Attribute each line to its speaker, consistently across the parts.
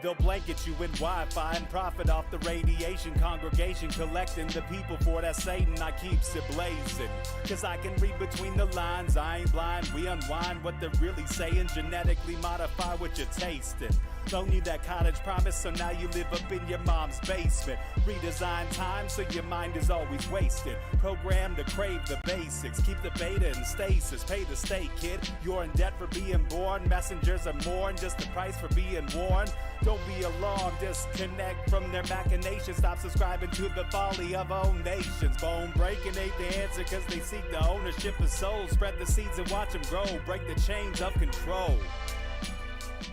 Speaker 1: They'll blanket you in Wi-Fi and profit off the radiation. Congregation collecting the people for that Satan. I keeps it blazing, cause I can read between the lines. I ain't blind, we unwind what they're really saying. Genetically modify what you're tasting. Loan you that cottage promise, so now you live up in your mom's basement. Redesign time so your mind is always wasted. Programmed to crave the basics. Keep the beta in stasis. Pay the state, kid. You're in debt for being born. Messengers are more than just the price for being warned. Don't be alarmed. Disconnect from their machinations. Stop subscribing to the folly of own nations. Bone breaking ain't the answer, cause they seek the ownership of souls. Spread the seeds and watch them grow. Break the chains of control.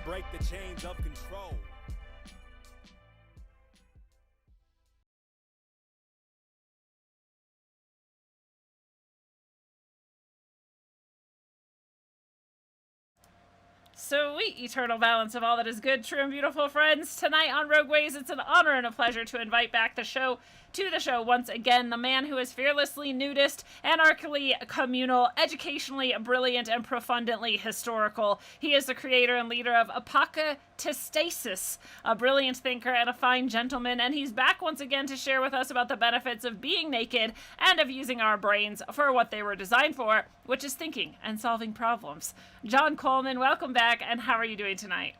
Speaker 1: Break the chains of control.
Speaker 2: Sweet eternal balance of all that is good, true, and beautiful, friends. Tonight on Rogue Ways, it's an honor and a pleasure to invite back to the show once again, the man who is fearlessly nudist, anarchically communal, educationally brilliant, and profundantly historical. He is the creator and leader of Apocatastasis, a brilliant thinker and a fine gentleman, and he's back once again to share with us about the benefits of being naked and of using our brains for what they were designed for, which is thinking and solving problems. John Coleman, welcome back, and how are you doing tonight?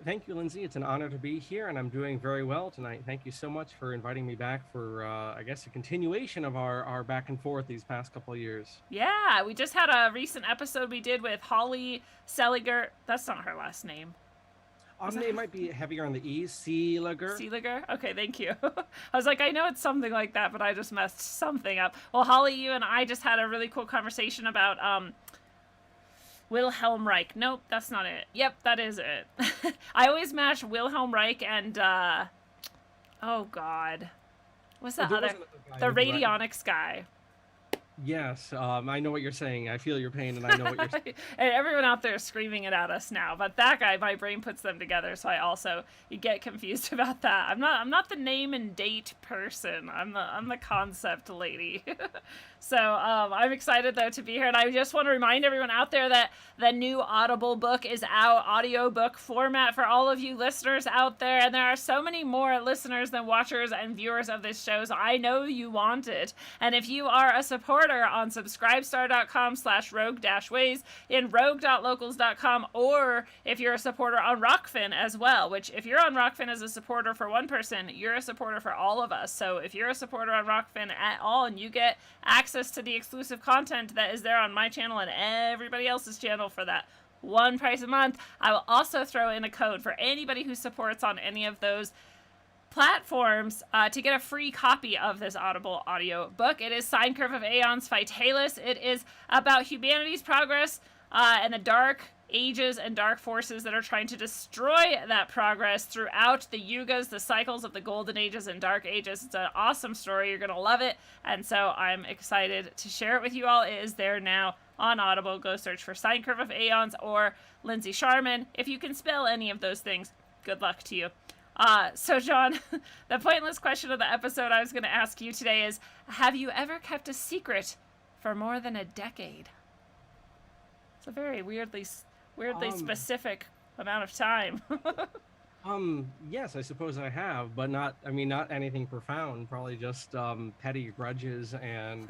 Speaker 3: Thank you, Lindsay. It's an honor to be here, and I'm doing very well tonight. Thank you so much for inviting me back for, I guess, a continuation of our back and forth these past couple of years.
Speaker 2: Yeah, we just had a recent episode we did with Holly Seliger. That's not her last name.
Speaker 3: It might be heavier on the E. Seliger.
Speaker 2: Seliger? Okay, thank you. I was like, I know it's something like that, but I just messed something up. Well, Holly, you and I just had a really cool conversation about Wilhelm Reich. Nope, that's not it. Yep, that is it. I always match Wilhelm Reich and, oh God. What's that other? The radionics guy.
Speaker 3: Yes, I know what you're saying. I feel your pain, and I know what you're saying.
Speaker 2: And everyone out there is screaming it at us now. But that guy, my brain puts them together, so you get confused about that. I'm not the name and date person. I'm the concept lady. So I'm excited though to be here, and I just want to remind everyone out there that the new Audible book is out, audiobook format for all of you listeners out there, and there are so many more listeners than watchers and viewers of this show, so I know you want it. And if you are a supporter on subscribestar.com/rogue-ways, in rogue.locals.com, or if you're a supporter on Rockfin as well, which if you're on Rockfin as a supporter for one person, you're a supporter for all of us. So if you're a supporter on Rockfin at all and you get access to the exclusive content that is there on my channel and everybody else's channel for that one price a month, I will also throw in a code for anybody who supports on any of those platforms to get a free copy of this Audible audio book. It is Sine Curve of Aeons Vitalis. It is about humanity's progress and the dark ages and dark forces that are trying to destroy that progress throughout the yugas, the cycles of the golden ages and dark ages. It's an awesome story. You're going to love it. And so I'm excited to share it with you all. It is there now on Audible. Go search for Sine Curve of Aeons or Lindsay Sharman. If you can spell any of those things, good luck to you. So John, the pointless question of the episode I was going to ask you today is, have you ever kept a secret for more than a decade? It's a very weirdly specific amount of time.
Speaker 3: Yes, I suppose I have, but not anything profound, probably just petty grudges and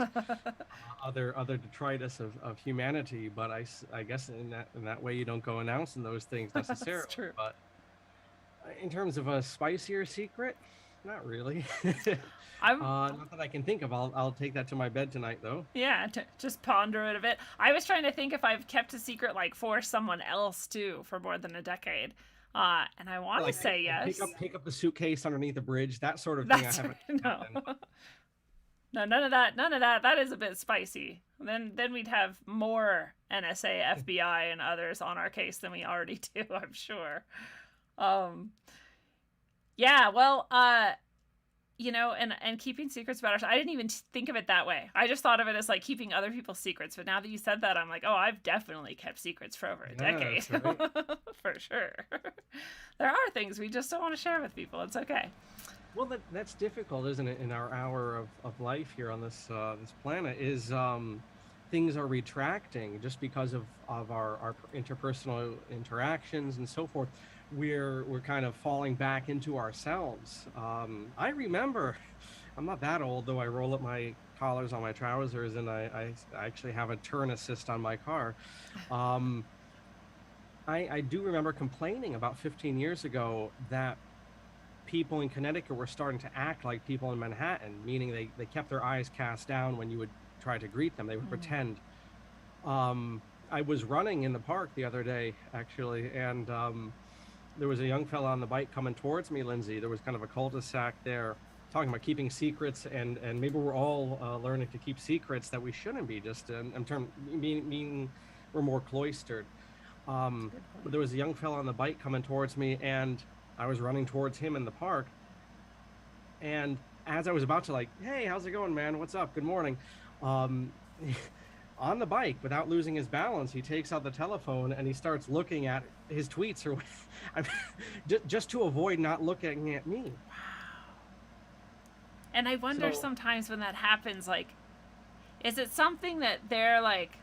Speaker 3: other detritus of humanity, but I guess in that way you don't go announcing those things necessarily.
Speaker 2: That's true.
Speaker 3: But in terms of a spicier secret, not really. Not that I can think of. I'll take that to my bed tonight, though.
Speaker 2: Yeah, just ponder it a bit. I was trying to think if I've kept a secret like for someone else too for more than a decade, and I want to say yes.
Speaker 3: Pick up the suitcase underneath the bridge, that sort of thing.
Speaker 2: I haven't. No, none of that. None of that. That is a bit spicy. Then we'd have more NSA, FBI, and others on our case than we already do, I'm sure. Yeah. Well. And keeping secrets about ourselves. I didn't even think of it that way. I just thought of it as like keeping other people's secrets. But now that you said that, I'm like, oh, I've definitely kept secrets for over a decade. Right. For sure. There are things we just don't want to share with people. It's okay.
Speaker 3: Well, that's difficult, isn't it? In our hour of life here on this planet is things are retracting just because of our interpersonal interactions and so forth. We're kind of falling back into ourselves. I remember, I'm not that old, though I roll up my collars on my trousers and I actually have a turn assist on my car. Um, I do remember complaining about 15 years ago that people in Connecticut were starting to act like people in Manhattan, meaning they kept their eyes cast down when you would try to greet them. They would pretend. I was running in the park the other day, actually, and there was a young fella on the bike coming towards me, Lindsay. There was kind of a cul-de-sac there, talking about keeping secrets, and maybe we're all learning to keep secrets that we shouldn't be, just in terms meaning we're more cloistered. But there was a young fella on the bike coming towards me, and I was running towards him in the park. And as I was about to, like, hey, how's it going, man? What's up? Good morning. Um, on the bike, without losing his balance, he takes out the telephone and he starts looking at his tweets, or I mean, just to avoid not looking at me.
Speaker 2: And I wonder sometimes when that happens, like, is it something that they're like,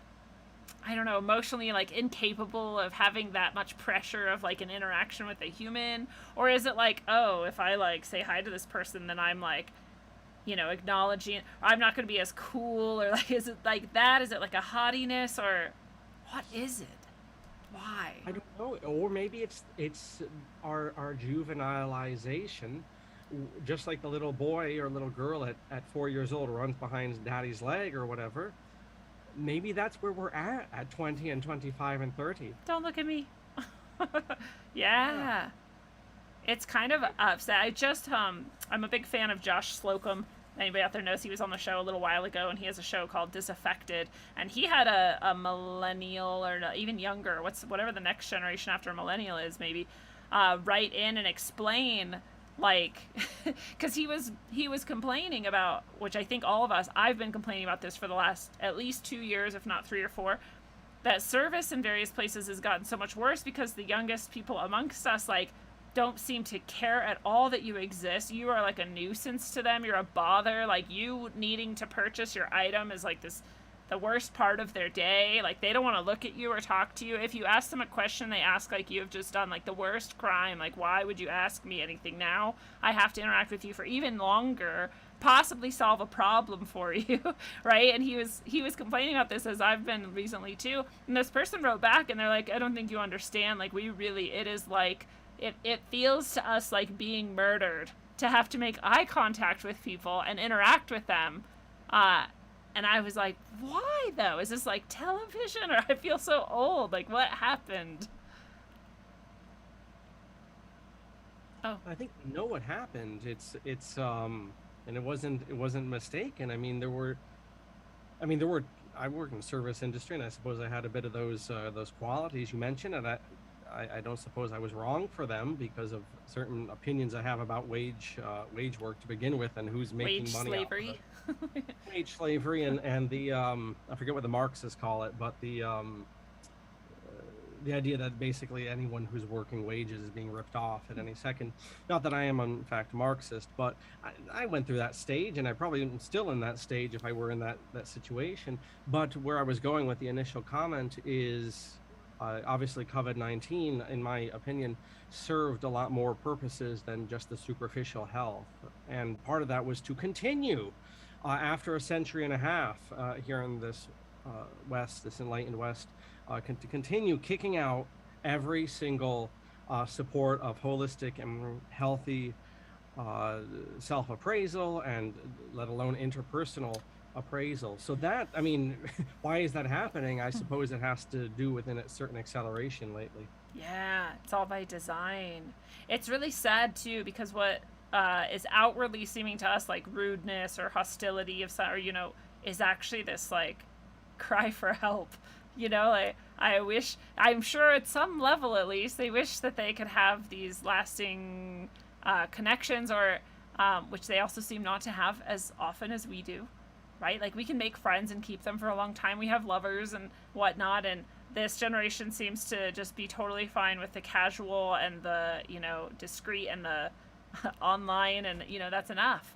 Speaker 2: I don't know, emotionally like incapable of having that much pressure of like an interaction with a human? Or is it like, oh, if I like say hi to this person, then I'm like, you know, acknowledging, or I'm not going to be as cool, or like, is it like that? Is it like a haughtiness, or what is it? Why?
Speaker 3: I don't know. Or maybe it's our juvenilization, just like the little boy or little girl at 4 years old runs behind daddy's leg or whatever. Maybe that's where we're at 20 and 25 and 30.
Speaker 2: Don't look at me. Yeah. It's kind of upset. I'm a big fan of Josh Slocum. Anybody out there knows he was on the show a little while ago, and he has a show called Disaffected. And he had a millennial, or even younger, whatever the next generation after a millennial is, maybe, write in and explain, like, because he was complaining about, which I think all of us, I've been complaining about this for the last at least 2 years, if not 3 or 4, that service in various places has gotten so much worse because the youngest people amongst us, like, don't seem to care at all that you exist. You are like a nuisance to them. You're a bother. Like, you needing to purchase your item is like the worst part of their day. Like, they don't want to look at you or talk to you. If you ask them a question, they ask like you have just done like the worst crime. Like, why would you ask me anything now? I have to interact with you for even longer, possibly solve a problem for you, right? And he was complaining about this, as I've been recently too. And this person wrote back and they're like, I don't think you understand. Like, it is like, it feels to us like being murdered to have to make eye contact with people and interact with them. And I was like, why though? Is this like television, or I feel so old? Like, what happened? Oh,
Speaker 3: I think we know what happened. It's and it wasn't mistaken. I work in the service industry, and I suppose I had a bit of those qualities you mentioned, and I don't suppose I was wrong for them because of certain opinions I have about wage work to begin with, and who's making
Speaker 2: wage
Speaker 3: money
Speaker 2: slavery.
Speaker 3: off of it. Wage slavery, and the I forget what the Marxists call it, but the idea that basically anyone who's working wages is being ripped off at any second. Not that I am in fact Marxist, but I went through that stage, and I probably am still in that stage if I were in that situation. But where I was going with the initial comment is, obviously COVID-19, in my opinion, served a lot more purposes than just the superficial health. And part of that was to continue after a century and a half here in this West, this enlightened West, to continue kicking out every single support of holistic and healthy self-appraisal, and let alone interpersonal appraisal. So that, I mean, why is that happening? I suppose it has to do with a certain acceleration lately.
Speaker 2: Yeah, it's all by design. It's really sad too, because what is outwardly seeming to us like rudeness or hostility of some, or is actually this like cry for help. Like, I'm sure at some level at least, they wish that they could have these lasting connections, or which they also seem not to have as often as we do. Right? Like, we can make friends and keep them for a long time. We have lovers and whatnot, and this generation seems to just be totally fine with the casual and the, discreet and the online, and, that's enough.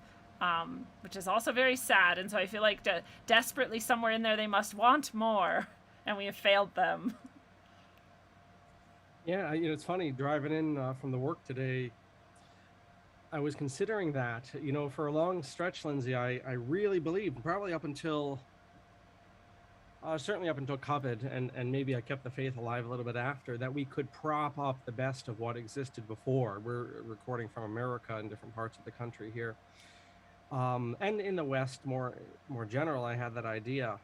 Speaker 2: which is also very sad. And so I feel like desperately somewhere in there they must want more, and we have failed them.
Speaker 3: Yeah, it's funny driving in from the work today. I was considering that, for a long stretch, Lindsay, I really believed, probably up until, certainly up until COVID, and maybe I kept the faith alive a little bit after, that we could prop up the best of what existed before. We're recording from America in different parts of the country here. And in the West, more general, I had that idea.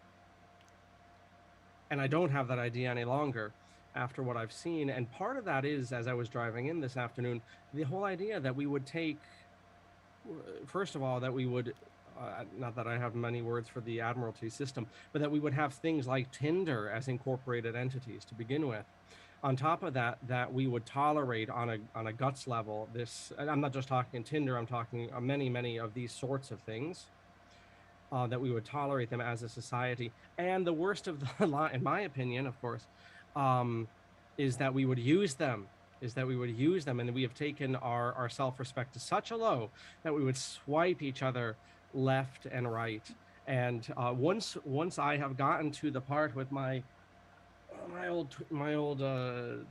Speaker 3: And I don't have that idea any longer after what I've seen. And part of that is, as I was driving in this afternoon, the whole idea that we would take, first of all, that we would, not that I have many words for the Admiralty system, but that we would have things like Tinder as incorporated entities to begin with. On top of that, that we would tolerate on a guts level this, and I'm not just talking Tinder, I'm talking many of these sorts of things, that we would tolerate them as a society. And the worst of the lot, in my opinion, of course, is that we would use them, and we have taken our self-respect to such a low that we would swipe each other left and right. And once I have gotten to the part with my old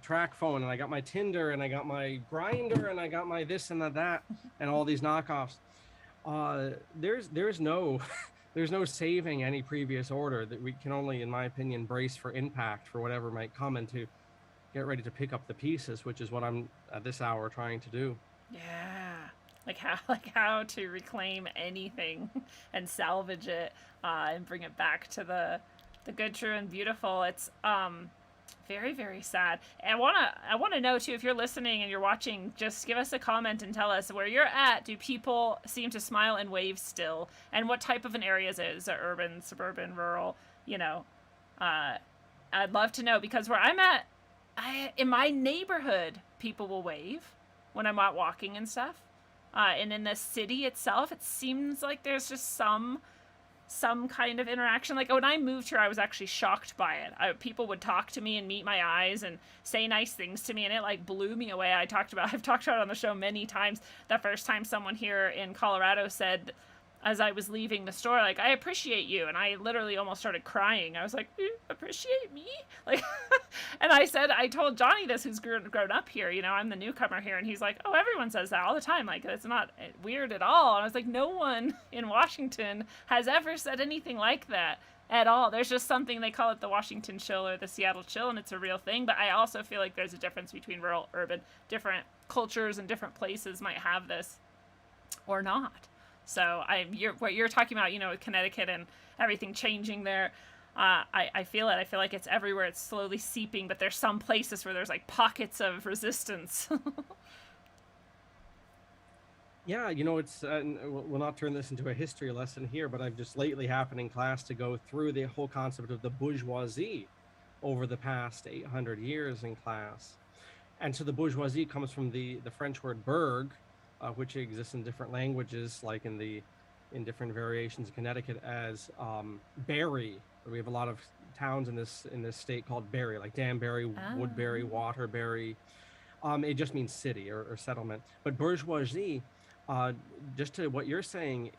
Speaker 3: track phone, and I got my Tinder, and I got my Grinder, and I got my this and that, and all these knockoffs, there's no there's no saving any previous order. That we can only, in my opinion, brace for impact for whatever might come, and to get ready to pick up the pieces, which is what I'm at this hour trying to do.
Speaker 2: Yeah, like how to reclaim anything and salvage it, and bring it back to the good, true, and beautiful. It's very, very sad. And I wanna know too, if you're listening and you're watching, just give us a comment and tell us where you're at. Do people seem to smile and wave still? And what type of an area is it? Is it urban, suburban, rural? I'd love to know, because where I'm at, in my neighborhood, people will wave when I'm out walking and stuff. And in the city itself, it seems like there's just some kind of interaction. Like when I moved here, I was actually shocked by it. People would talk to me and meet my eyes and say nice things to me, and it like blew me away. I've talked about it on the show many times. The first time someone here in Colorado said, as I was leaving the store, like, I appreciate you. And I literally almost started crying. I was like, you appreciate me? Like, and I told Johnny this, who's grown up here, I'm the newcomer here. And he's like, oh, everyone says that all the time. Like, it's not weird at all. And I was like, no one in Washington has ever said anything like that at all. There's just something, they call it the Washington chill or the Seattle chill, and it's a real thing. But I also feel like there's a difference between rural, urban. Different cultures and different places might have this or not. So what you're talking about, with Connecticut and everything changing there, I feel it. I feel like it's everywhere. It's slowly seeping, but there's some places where there's like pockets of resistance.
Speaker 3: Yeah, it's, we'll not turn this into a history lesson here, but I've just lately happened in class to go through the whole concept of the bourgeoisie over the past 800 years in class. And so the bourgeoisie comes from the French word bourg, which exists in different languages, like in different variations of Connecticut as Barry. We have a lot of towns in this state called Barry, like Danbury, Woodbury, Waterbury. It just means city or settlement. But bourgeoisie, just to what you're saying,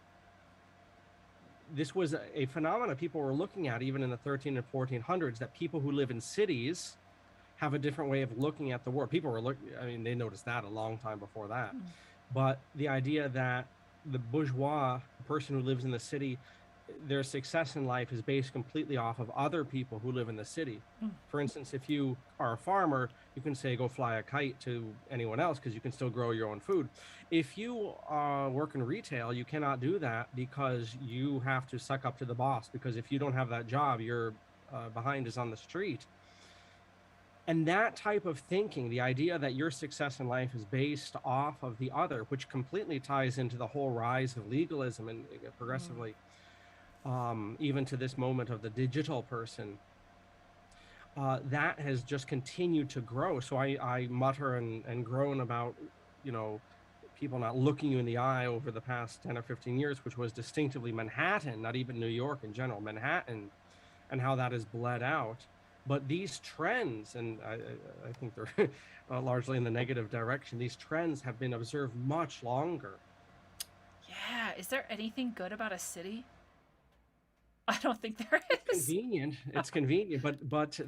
Speaker 3: this was a phenomenon people were looking at even in the 13 and 1400s, that people who live in cities have a different way of looking at the world. People were they noticed that a long time before that. But the idea that the bourgeois, the person who lives in the city, their success in life is based completely off of other people who live in the city. For instance, if you are a farmer, you can say, go fly a kite to anyone else because you can still grow your own food. If you work in retail, you cannot do that because you have to suck up to the boss, because if you don't have that job, your behind is on the street. And that type of thinking, the idea that your success in life is based off of the other, which completely ties into the whole rise of legalism and progressively, even to this moment of the digital person, that has just continued to grow. So I mutter and groan about, people not looking you in the eye over the past 10 or 15 years, which was distinctively Manhattan, not even New York in general, Manhattan, and how that has bled out. But these trends, and I think they're largely in the negative direction, these trends have been observed much longer.
Speaker 2: Yeah, is there anything good about a city? I don't think there is.
Speaker 3: Convenient. It's convenient, but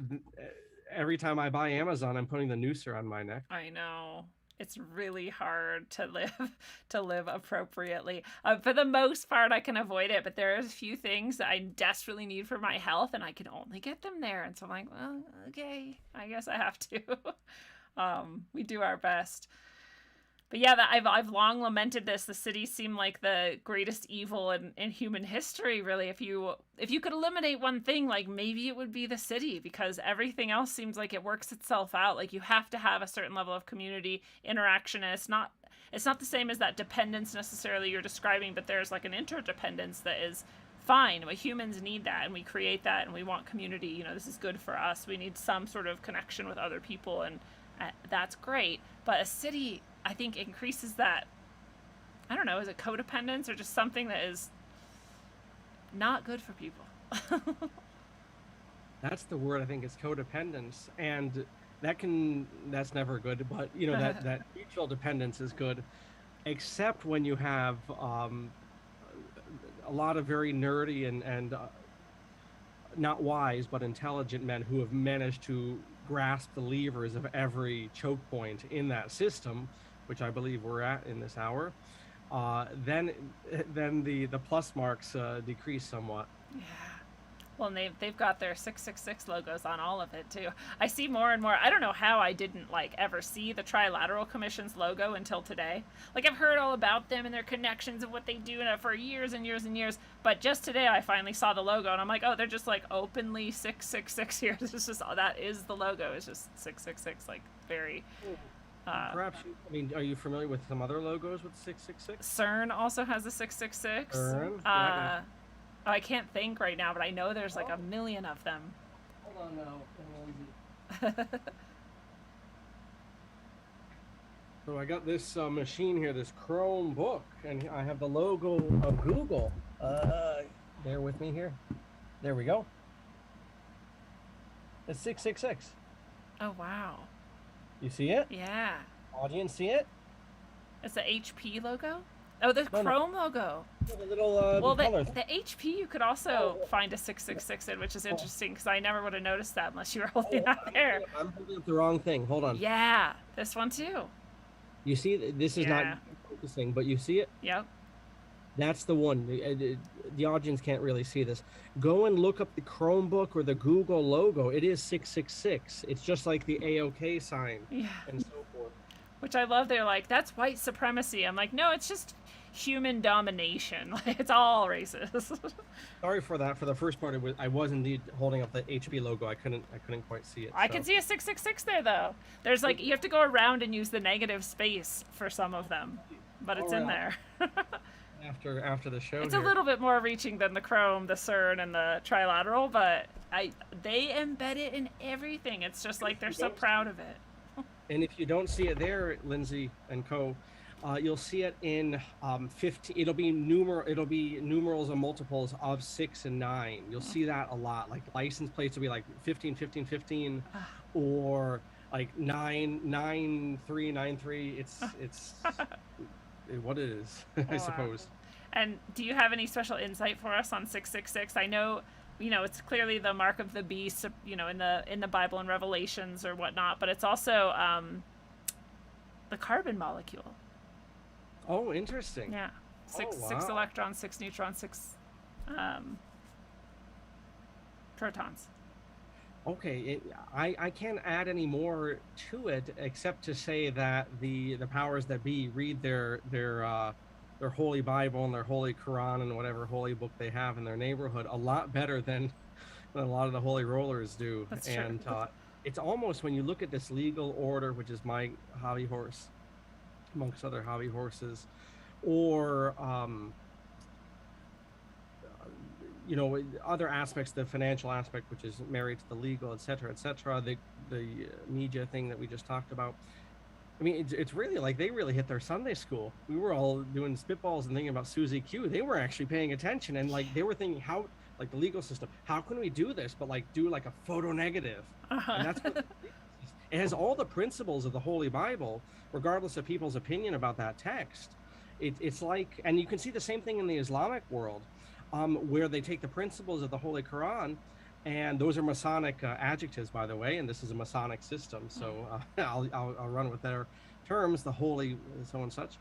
Speaker 3: every time I buy Amazon, I'm putting the noose around my neck.
Speaker 2: I know. It's really hard to live to live appropriately. For the most part, I can avoid it, but there are a few things that I desperately need for my health, and I can only get them there. And so I'm like, well, okay, I guess I have to. We do our best. But yeah, I've long lamented this. The cities seem like the greatest evil in human history, really. If you could eliminate one thing, like maybe it would be the city, because everything else seems like it works itself out. Like you have to have a certain level of community interaction, and it's not the same as that dependence necessarily you're describing, but there's like an interdependence that is fine. But humans need that, and we create that, and we want community. You know, this is good for us. We need some sort of connection with other people, and that's great. But a city, I think, increases that. I don't know, is it codependence or just something that is not good for people?
Speaker 3: That's the word. I think is codependence, and that's never good. But that mutual dependence is good, except when you have a lot of very nerdy and not wise but intelligent men who have managed to grasp the levers of every choke point in that system, which I believe we're at in this hour. Then the plus marks decrease somewhat.
Speaker 2: Yeah. Well, and they've got their 666 logos on all of it too. I see more and more. I don't know how I didn't ever see the Trilateral Commission's logo until today. Like I've heard all about them and their connections and what they do for years and years and years. But just today I finally saw the logo and I'm like, oh, they're just openly 666 here. It's just that is the logo. It's just 666, very.
Speaker 3: Perhaps are you familiar with some other logos with 666?
Speaker 2: CERN also has a 666.
Speaker 3: CERN.
Speaker 2: I can't think right now, but I know there's a million of them.
Speaker 3: Hold on now. So I got this machine here, this Chrome book, and I have the logo of Google. Bear with me here. There we go. It's 666.
Speaker 2: Oh, wow.
Speaker 3: You see it?
Speaker 2: Yeah.
Speaker 3: Audience, see it?
Speaker 2: It's the HP logo? Oh, the Chrome logo.
Speaker 3: The little colors.
Speaker 2: The HP you could also find a 666 in, which is interesting because I never would have noticed that unless you were holding that there.
Speaker 3: I'm holding up the wrong thing. Hold on.
Speaker 2: Yeah, this one too.
Speaker 3: You see, this is not focusing, but you see it?
Speaker 2: Yep.
Speaker 3: That's the one. The audience can't really see this. Go and look up the Chromebook or the Google logo. It is 666. It's just like the AOK sign and so forth.
Speaker 2: Which I love. They're like, that's white supremacy. I'm like, no, it's just human domination. It's all racist.
Speaker 3: Sorry for that. For the first part, I was indeed holding up the HP logo. I couldn't quite see it.
Speaker 2: I can see a 666 there though. There's you have to go around and use the negative space for some of them, but it's in there.
Speaker 3: After the show,
Speaker 2: it's a little bit more reaching than the Chrome, the CERN, and the Trilateral, but they embed it in everything. It's just they're so proud of it.
Speaker 3: And if you don't see it there, Lindsay and Co, you'll see it in 15. It'll be numerals and multiples of 6 and 9. You'll see that a lot. License plates will be 15, 15, 15, or 9, 9, 3, 9, 3. It's what it is, I suppose.
Speaker 2: And do you have any special insight for us on 666? I know, it's clearly the mark of the beast, in the Bible and Revelations or whatnot, but it's also the carbon molecule.
Speaker 3: Oh, interesting.
Speaker 2: Yeah. 6 electrons, 6 neutrons, 6 protons.
Speaker 3: Okay, I can't add any more to it except to say that the powers that be read their Holy Bible and their Holy Quran and whatever holy book they have in their neighborhood a lot better than a lot of the holy rollers do.
Speaker 2: That's
Speaker 3: and
Speaker 2: true.
Speaker 3: It's almost, when you look at this legal order, which is my hobby horse, amongst other hobby horses, or other aspects, the financial aspect, which is married to the legal, etc., the media thing that we just talked about. I mean, it's really they really hit their Sunday school. We were all doing spitballs and thinking about Susie Q. They were actually paying attention, and they were thinking, how, the legal system, how can we do this, but do a photo negative? And that's what it has all the principles of the Holy Bible, regardless of people's opinion about that text. It's like, and you can see the same thing in the Islamic world, where they take the principles of the Holy Quran, and those are Masonic adjectives, by the way, and this is a Masonic system, so I'll run with their terms, the holy, so and such.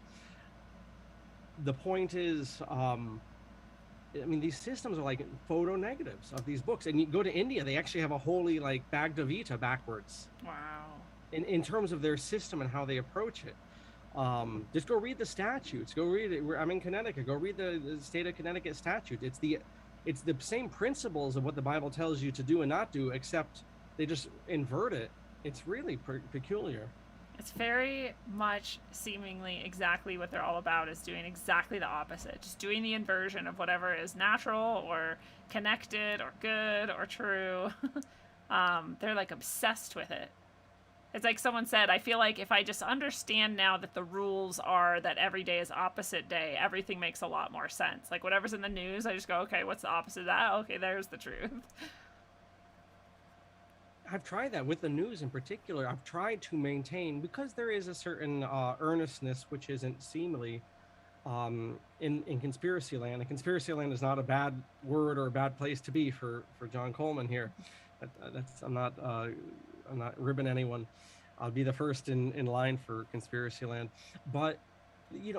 Speaker 3: The point is, I mean, these systems are like photo negatives of these books, and you go to India, they actually have a holy like Bhagavad Gita backwards.
Speaker 2: Wow.
Speaker 3: In terms of their system and how they approach it. Just go read the statutes. Go read it. I'm in Connecticut. Go read the state of Connecticut statute. It's the same principles of what the Bible tells you to do and not do, except they just invert it. It's really peculiar.
Speaker 2: It's very much seemingly exactly what they're all about, is doing exactly the opposite. Just doing the inversion of whatever is natural or connected or good or true. They're like obsessed with it. It's like someone said, I feel like if I just understand now that the rules are that every day is opposite day, everything makes a lot more sense. Like whatever's in the news, I just go, okay, what's the opposite of that? Okay, there's the truth.
Speaker 3: I've tried that with the news in particular. I've tried to maintain, because there is a certain earnestness which isn't seemly in conspiracy land. And conspiracy land is not a bad word or a bad place to be for John Coleman here. I'm not ribbing anyone. I'll be the first in line for conspiracy land. But,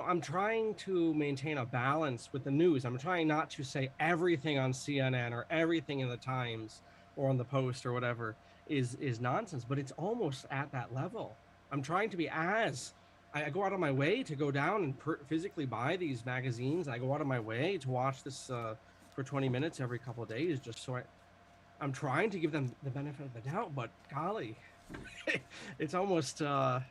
Speaker 3: I'm trying to maintain a balance with the news. I'm trying not to say everything on CNN or everything in the Times or on the Post or whatever is nonsense, but it's almost at that level. I'm trying to be I go out of my way to go down and physically buy these magazines. I go out of my way to watch this for 20 minutes every couple of days, just so I'm trying to give them the benefit of the doubt, but golly, it's almost a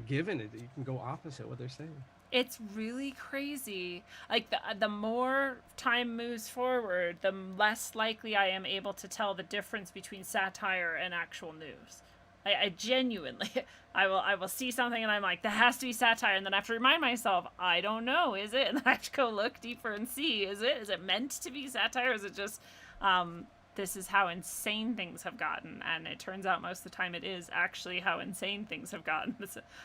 Speaker 3: given. You can go opposite what they're saying.
Speaker 2: It's really crazy. Like the more time moves forward, the less likely I am able to tell the difference between satire and actual news. I genuinely, I will see something and I'm like, that has to be satire, and then I have to remind myself, I don't know, is it? And I have to go look deeper and see, is it meant to be satire? Or is it just, this is how insane things have gotten? And it turns out most of the time it is actually how insane things have gotten.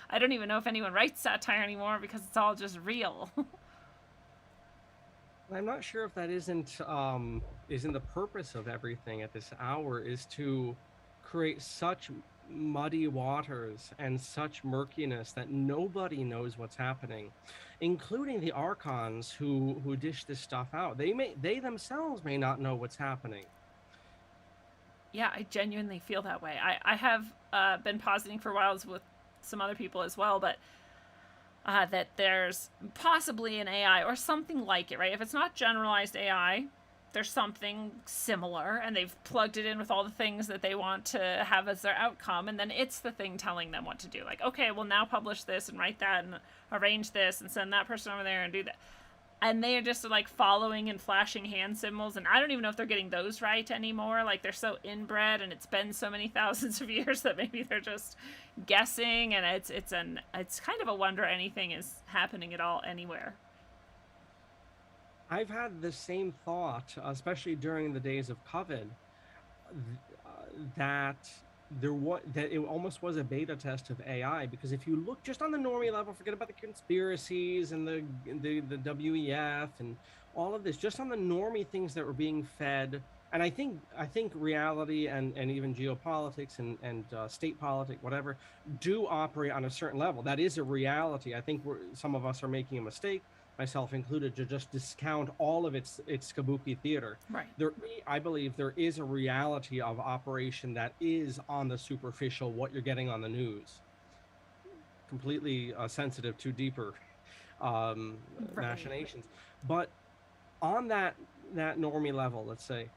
Speaker 2: I don't even know if anyone writes satire anymore because it's all just real.
Speaker 3: I'm not sure if that isn't the purpose of everything at this hour, is to create such muddy waters and such murkiness that nobody knows what's happening, including the archons who dish this stuff out. They themselves may not know what's happening.
Speaker 2: Yeah, I genuinely feel that way. I have been positing for a while with some other people as well, but that there's possibly an AI or something like it, right? If it's not generalized AI, there's something similar, and they've plugged it in with all the things that they want to have as their outcome, and then it's the thing telling them what to do. Like, okay, well, now publish this and write that and arrange this and send that person over there and do that. And they are just like following and flashing hand symbols, and I don't even know if they're getting those right anymore. Like, they're so inbred, and it's been so many thousands of years that maybe they're just guessing, and it's kind of a wonder anything is happening at all anywhere.
Speaker 3: I've had the same thought, especially during the days of COVID, that it almost was a beta test of AI, because if you look just on the normie level, forget about the conspiracies and the WEF and all of this, just on the normie things that were being fed, and I think reality and even geopolitics and state politics, whatever, do operate on a certain level. That is a reality. I think some of us are making a mistake, myself included, to just discount all of its kabuki theater.
Speaker 2: Right.
Speaker 3: I believe there is a reality of operation that is on the superficial, what you're getting on the news. Completely sensitive to deeper machinations. But on that normie level, let's say,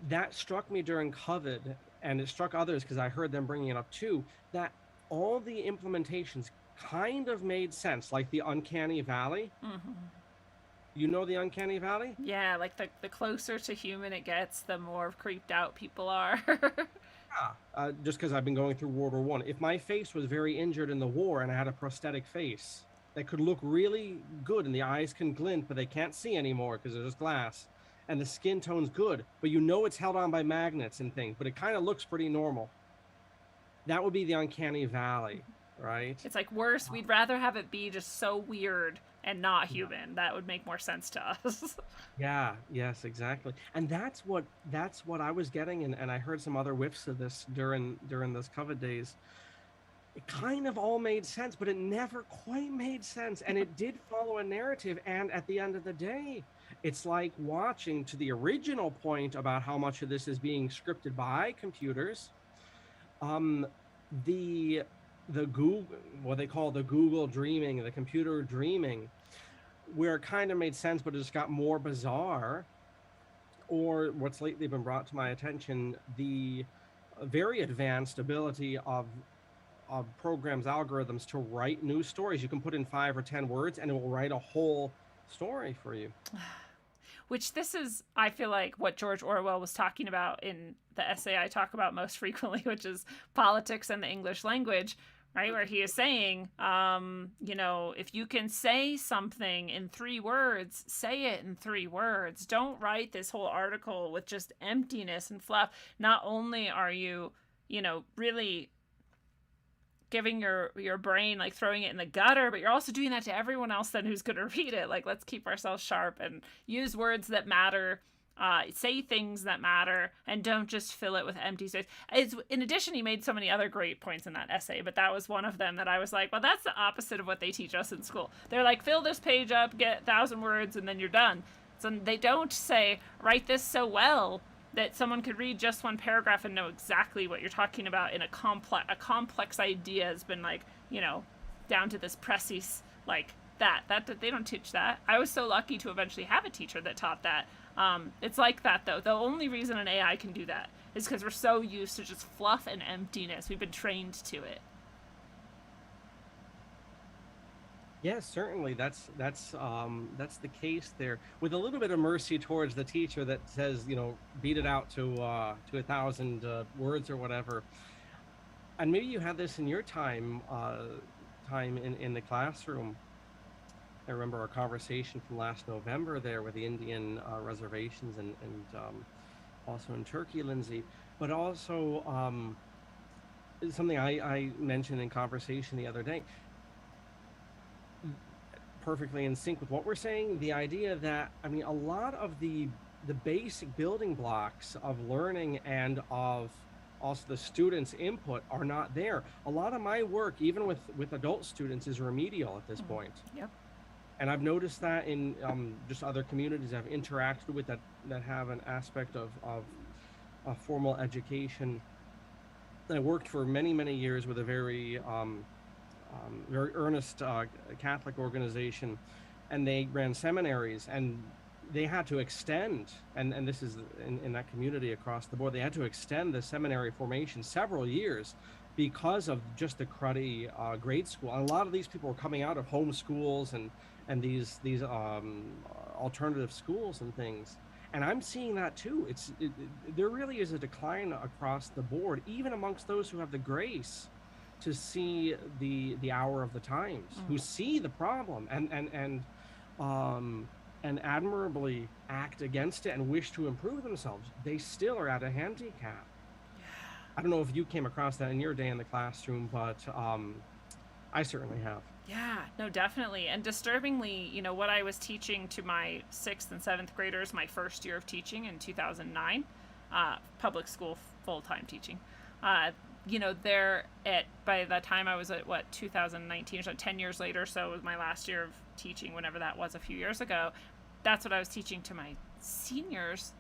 Speaker 3: that struck me during COVID, and it struck others because I heard them bringing it up too, that all the implementations kind of made sense, like the uncanny valley.
Speaker 2: Mm-hmm.
Speaker 3: You know the uncanny valley?
Speaker 2: Yeah, like the closer to human it gets, the more creeped out people are.
Speaker 3: Yeah, just because I've been going through World War I. If my face was very injured in the war and I had a prosthetic face that could look really good and the eyes can glint, but they can't see anymore because there's glass, and the skin tone's good, but it's held on by magnets and things, but it kind of looks pretty normal. That would be the uncanny valley. right?
Speaker 2: It's like worse. We'd rather have it be just so weird and not human. That would make more sense to us.
Speaker 3: Yeah, yes, exactly. And that's what I was getting, and I heard some other whiffs of this during those COVID days. It kind of all made sense, but it never quite made sense. And it did follow a narrative. And at the end of the day, it's like watching, to the original point about how much of this is being scripted by computers. Um, the the Google, what they call the Google dreaming, the computer dreaming, where it kind of made sense, but it just got more bizarre. Or what's lately been brought to my attention, the very advanced ability of programs, algorithms to write news stories. You can put in 5 or 10 words and it will write a whole story for you.
Speaker 2: Which this is, I feel like, what George Orwell was talking about in the essay I talk about most frequently, which is politics and the English language, right? Where he is saying, if you can say something in 3 words, say it in 3 words. Don't write this whole article with just emptiness and fluff. Not only are you, really giving your brain, like throwing it in the gutter, but you're also doing that to everyone else then who's going to read it. Like, let's keep ourselves sharp and use words that matter, say things that matter, and don't just fill it with empty space. In addition, he made so many other great points in that essay, but that was one of them that I was like, well, that's the opposite of what they teach us in school. They're like, fill this page up, get 1,000 words, and then you're done. So they don't say, write this so well that someone could read just one paragraph and know exactly what you're talking about in a complex idea has been down to this precis, like that they don't teach that. I was so lucky to eventually have a teacher that taught that. It's like that though. The only reason an AI can do that is because we're so used to just fluff and emptiness. We've been trained to it.
Speaker 3: Yes, certainly. That's the case there, with a little bit of mercy towards the teacher that says, beat it out to 1,000 words or whatever. And maybe you had this in your time in the classroom. I remember our conversation from last November there with the Indian reservations and also in Turkey, Lindsay. But also something I mentioned in conversation the other day, perfectly in sync with what we're saying, the idea that, a lot of the basic building blocks of learning and of also the students' input are not there. A lot of my work, even with adult students, is remedial at this point.
Speaker 2: Yep.
Speaker 3: And I've noticed that in just other communities I've interacted with that have an aspect of formal education. I worked for many, many years with a very earnest Catholic organization, and they ran seminaries, and they had to extend, and this is in that community across the board, they had to extend the seminary formation several years because of just the cruddy grade school. And a lot of these people were coming out of home schools and these alternative schools and things. And I'm seeing that too. There really is a decline across the board, even amongst those who have the grace to see the hour of the times, who see the problem and admirably act against it and wish to improve themselves. They still are at a handicap. I don't know if you came across that in your day in the classroom, but I certainly have.
Speaker 2: Yeah, no, definitely. And disturbingly, what I was teaching to my 6th and 7th graders my first year of teaching in 2009, public school full-time teaching, they're by the time I was at 2019, so 10 years later, so it was my last year of teaching, whenever that was a few years ago. That's what I was teaching to my seniors,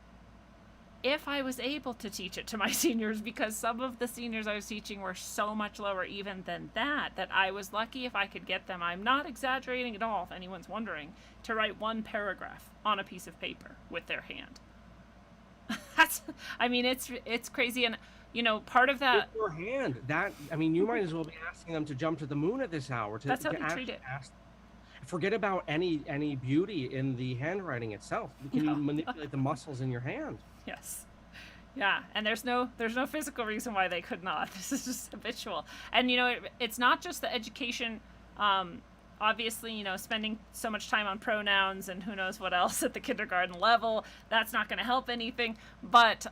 Speaker 2: if I was able to teach it to my seniors, because some of the seniors I was teaching were so much lower even than that I was lucky if I could get them, I'm not exaggerating at all if anyone's wondering, to write 1 paragraph on a piece of paper with their hand. It's crazy. And part of that
Speaker 3: with your hand, you might as well be asking them to jump to the moon at this hour.
Speaker 2: That's how they treat it.
Speaker 3: Forget about any beauty in the handwriting itself. Can you manipulate the muscles in your hand?
Speaker 2: Yes. Yeah, and there's no physical reason why they could not. This is just habitual. And it's not just the education. Obviously, spending so much time on pronouns and who knows what else at the kindergarten level, that's not going to help anything. But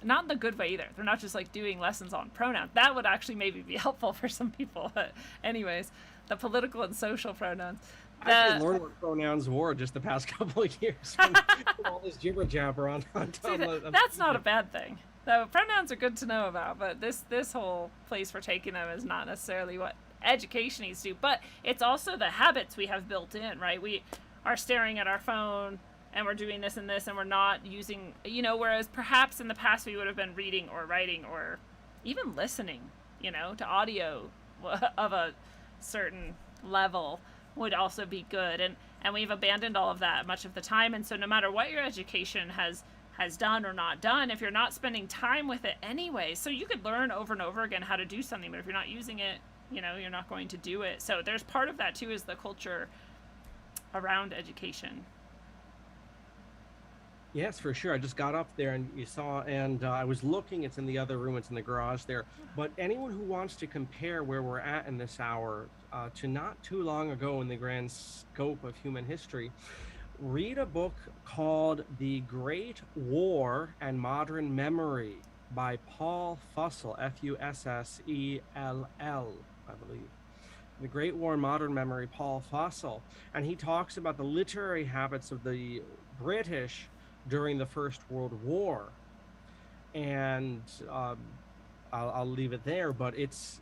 Speaker 2: not in the good way either. They're not just like doing lessons on pronouns. That would actually maybe be helpful for some people. But anyways, the political and social pronouns.
Speaker 3: I learned what pronouns were just the past couple of years. When all this jibber jabber on
Speaker 2: that's not a bad thing. So pronouns are good to know about, but this whole place for taking them is not necessarily what education needs to do. But it's also the habits we have built in, right? We are staring at our phone and we're doing this and this, and we're not using, whereas perhaps in the past we would have been reading or writing or even listening, to audio of a certain level would also be good. And we've abandoned all of that much of the time. And so no matter what your education has done or not done, if you're not spending time with it anyway, so you could learn over and over again how to do something, but if you're not using it, you're not going to do it. So there's part of that too, is the culture around education.
Speaker 3: Yes, for sure. I just got up there and you saw, and I was looking, it's in the other room, it's in the garage there. But anyone who wants to compare where we're at in this hour to not too long ago in the grand scope of human history, read a book called The Great War and Modern Memory by Paul Fussell, Fussell, I believe. The Great War and Modern Memory, Paul Fussell. And he talks about the literary habits of the British during the First World War. And I'll leave it there, but it's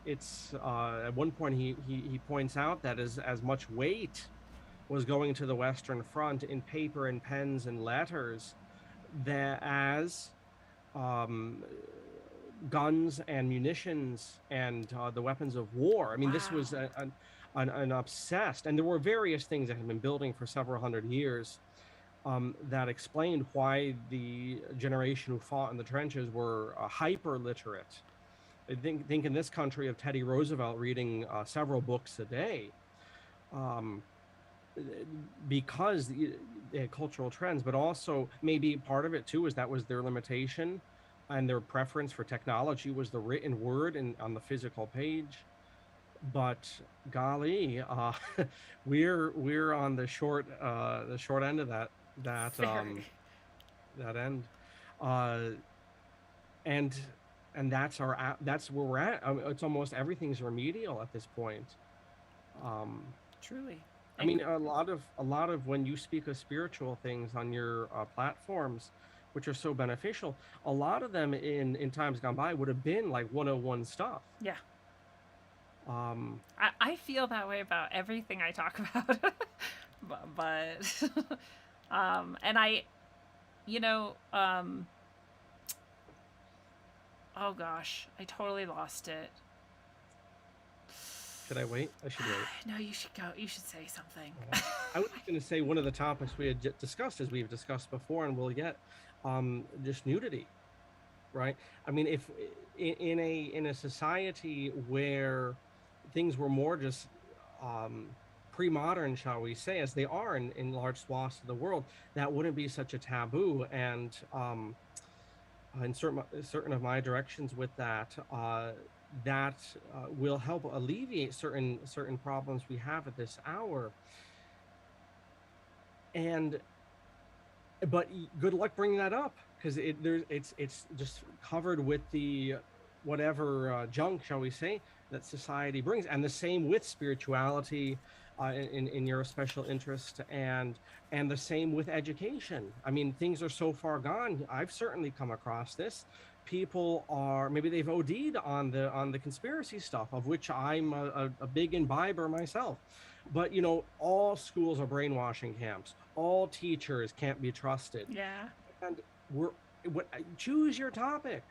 Speaker 3: at one point he points out that as much weight was going to the Western Front in paper and pens and letters that as guns and munitions and the weapons of war. I mean, This was an obsessed, and there were various things that had been building for several hundred years that explained why the generation who fought in the trenches were hyper literate. I think in this country of Teddy Roosevelt reading several books a day. Because they had cultural trends, but also maybe part of it too is that was their limitation, and their preference for technology was the written word and on the physical page. But golly, we're on the short end of that end, and that's where we're at. It's almost everything's remedial at this point.
Speaker 2: Truly.
Speaker 3: I mean, a lot of when you speak of spiritual things on your platforms, which are so beneficial, a lot of them in times gone by would have been like 101 stuff.
Speaker 2: Yeah. I feel that way about everything I talk about, but and I, oh gosh, I totally lost it.
Speaker 3: Should I wait? I should wait.
Speaker 2: No, you should go. You should say something.
Speaker 3: I was going to say one of the topics we had discussed, as we've discussed before, and we'll get just nudity, right? I mean, if in a society where things were more just pre-modern, shall we say, as they are in large swaths of the world, that wouldn't be such a taboo. And in certain of my directions with that. That will help alleviate certain problems we have at this hour. But good luck bringing that up, because it's just covered with the whatever junk, shall we say, that society brings, and the same with spirituality in your special interest, and the same with education. I mean, things are so far gone. I've certainly come across this. People are, maybe they've OD'd on the conspiracy stuff, of which I'm a big imbiber myself. But all schools are brainwashing camps. All teachers can't be trusted.
Speaker 2: Yeah.
Speaker 3: And choose your topic.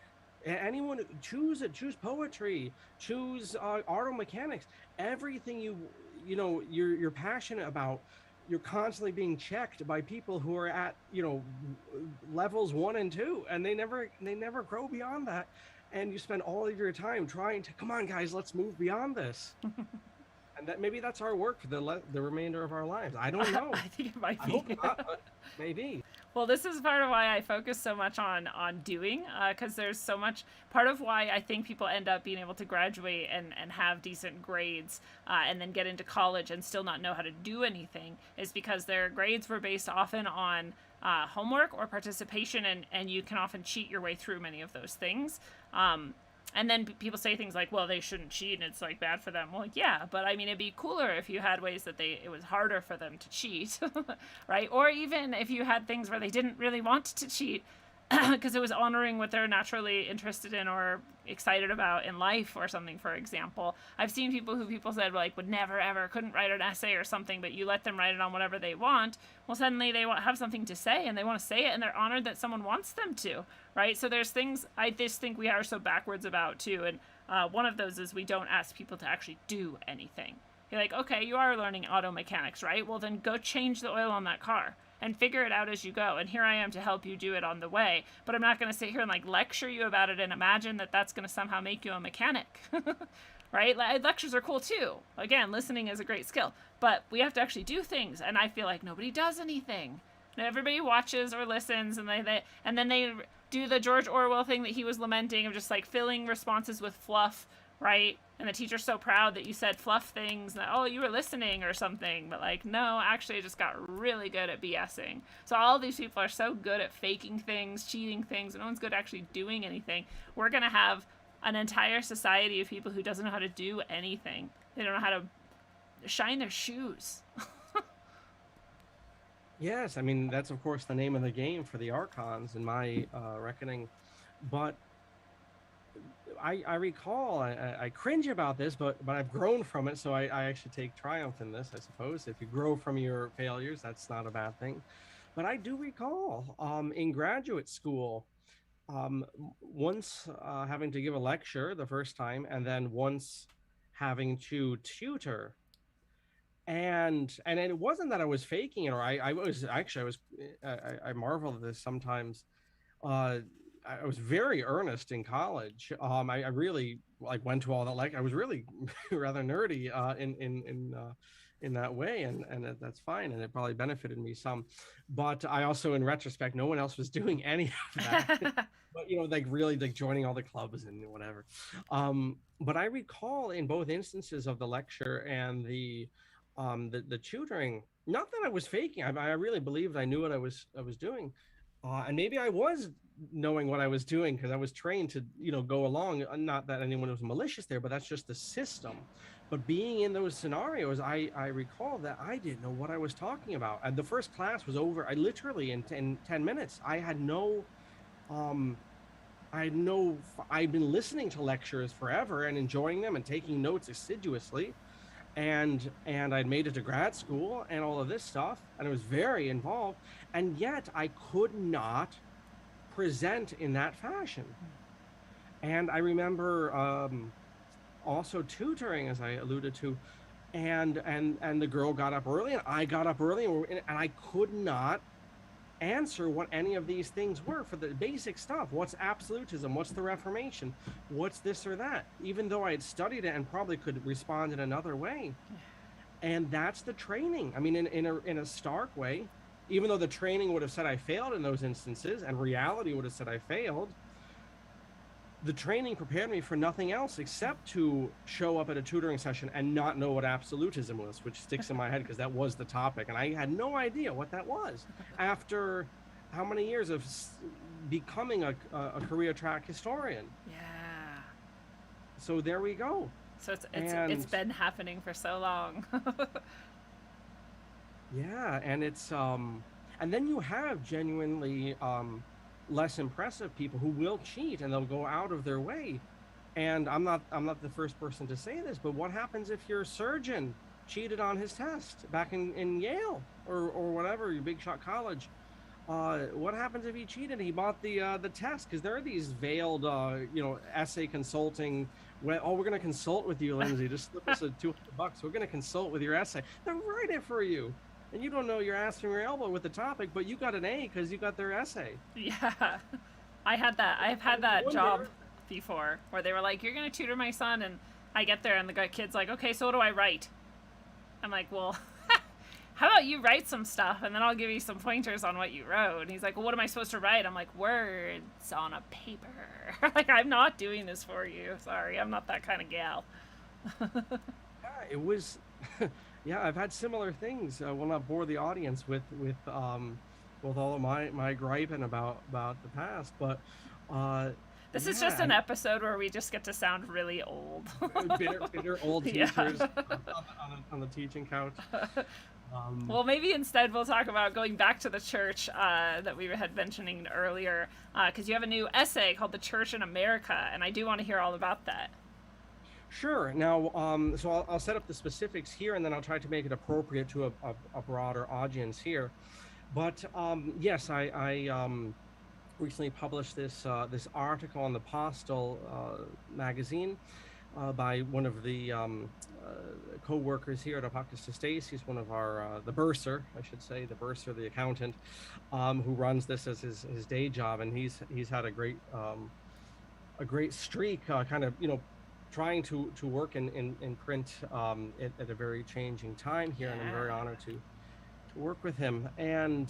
Speaker 3: Anyone choose it. Choose poetry. Choose auto mechanics. Everything you're passionate about. You're constantly being checked by people who are at levels 1 and 2, and they never grow beyond that, and you spend all of your time trying to, come on guys, let's move beyond this. And that maybe that's our work for the remainder of our lives. I don't know.
Speaker 2: I think it might be.
Speaker 3: I hope not, but maybe.
Speaker 2: Well, this is part of why I focus so much on doing, because there's so much. Part of why I think people end up being able to graduate and have decent grades and then get into college and still not know how to do anything is because their grades were based often on homework or participation, and you can often cheat your way through many of those things. And then people say things like, well, they shouldn't cheat and it's like bad for them. Well, yeah, but I mean, it'd be cooler if you had ways that it was harder for them to cheat, right? Or even if you had things where they didn't really want to cheat because it was honoring what they're naturally interested in or excited about in life or something, for example. I've seen people said like would never ever couldn't write an essay or something, but you let them write it on whatever they want. Well, suddenly they have something to say and they want to say it and they're honored that someone wants them to, right? So there's things I just think we are so backwards about too. And one of those is we don't ask people to actually do anything. You're like, okay, you are learning auto mechanics, right? Well, then go change the oil on that car and figure it out as you go. And here I am to help you do it on the way. But I'm not going to sit here and like lecture you about it and imagine that that's going to somehow make you a mechanic, right? Lectures are cool too. Again, listening is a great skill, but we have to actually do things. And I feel like nobody does anything. Everybody watches or listens, and then they do the George Orwell thing that he was lamenting of just like filling responses with fluff, right? And the teacher's so proud that you said fluff things, that, oh, you were listening or something. But like, no, actually I just got really good at BSing. So all these people are so good at faking things, cheating things, and no one's good at actually doing anything. We're going to have an entire society of people who doesn't know how to do anything. They don't know how to shine their shoes.
Speaker 3: Yes, I mean, that's of course the name of the game for the Archons in my reckoning. But I recall, I cringe about this, but I've grown from it, so I actually take triumph in this, I suppose. If you grow from your failures, that's not a bad thing. But I do recall in graduate school, once having to give a lecture the first time, and then once having to tutor. And it wasn't that I was faking it, or I was actually, I marvel at this sometimes. I was very earnest in college. I really like went to all that. Like I was really rather nerdy in that way, and that's fine, and it probably benefited me some. But I also, in retrospect, no one else was doing any of that. But like really like joining all the clubs and whatever. But I recall in both instances of the lecture and the tutoring, not that I was faking. I really believed I knew what I was doing. And maybe I was knowing what I was doing because I was trained to, go along. Not that anyone was malicious there, but that's just the system. But being in those scenarios, I recall that I didn't know what I was talking about. And the first class was over. I literally in 10 minutes, I'd been listening to lectures forever and enjoying them and taking notes assiduously. And I'd made it to grad school and all of this stuff, and I was very involved, and yet I could not present in that fashion. And I remember also tutoring, as I alluded to, and the girl got up early and I got up early, and I could not answer what any of these things were for the basic stuff. What's absolutism? What's the Reformation? What's this or that? Even though I had studied it and probably could respond in another way. And that's the training. I mean, in a stark way, even though the training would have said I failed in those instances and reality would have said I failed, the training prepared me for nothing else except to show up at a tutoring session and not know what absolutism was, which sticks in my head because that was the topic. And I had no idea what that was after how many years of becoming a career track historian.
Speaker 2: Yeah.
Speaker 3: So there we go.
Speaker 2: So it's been happening for so long.
Speaker 3: Yeah. And it's, and then you have genuinely, less impressive people who will cheat and they'll go out of their way. And I'm not the first person to say this, but what happens if your surgeon cheated on his test back in Yale or whatever, your big shot college? What happens if he cheated? He bought the test, because there are these veiled essay consulting. We're going to consult with you, Lindsay. Just slip us a $200. We're going to consult with your essay. They'll write it for you. And you don't know your ass from your elbow with the topic, but you got an A because you got their essay.
Speaker 2: Yeah, I've had that job before where they were like, "You're gonna tutor my son," and I get there and the kid's like, "Okay, so what do I write?" I'm like, "Well, how about you write some stuff and then I'll give you some pointers on what you wrote." And he's like, "Well, what am I supposed to write?" I'm like, "Words on a paper." Like, I'm not doing this for you. Sorry, I'm not that kind of gal.
Speaker 3: Yeah, it was. Yeah, I've had similar things. Will not bore the audience with with all of my griping about the past. But uh,
Speaker 2: This is just
Speaker 3: yeah,
Speaker 2: an episode where we just get to sound really old.
Speaker 3: bitter old
Speaker 2: Yeah.
Speaker 3: teachers on the teaching couch. Um,
Speaker 2: Well, maybe instead we'll talk about going back to the church that we had mentioning earlier, because you have a new essay called "The Church in America," and I do want to hear all about that.
Speaker 3: Sure. Now, so I'll set up the specifics here, and then I'll try to make it appropriate to a broader audience here. But yes, I recently published this article on the Postal magazine by one of the co-workers here at Apocatastasis, one of our the bursar, I should say, the bursar, the accountant, who runs this as his day job, and he's had a great streak, kind of trying to work in print at a very changing time here, and I'm very honored to work with him. And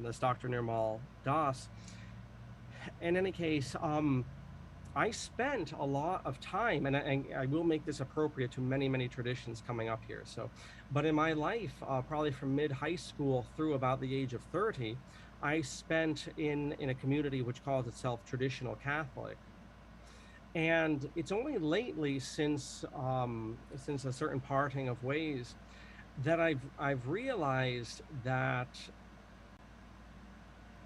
Speaker 3: that's Dr. Nirmal Das. In any case, I spent a lot of time, and I will make this appropriate to many traditions coming up here. So, but in my life, probably from mid high school through about the age of 30, I spent in a community which calls itself traditional Catholic. And it's only lately, since a certain parting of ways, that I've realized that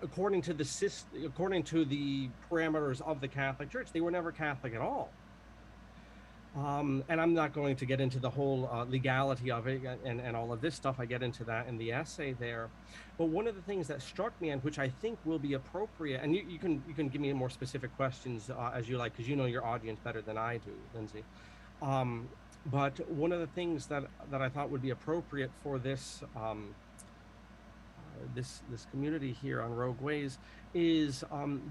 Speaker 3: according to the parameters of the Catholic Church, they were never Catholic at all. And I'm not going to get into the whole legality of it and all of this stuff. I get into that in the essay there. But one of the things that struck me, and which I think will be appropriate, and you can give me more specific questions as you like, because you know your audience better than I do, Lindsay. But one of the things that I thought would be appropriate for this community here on Rogue Ways is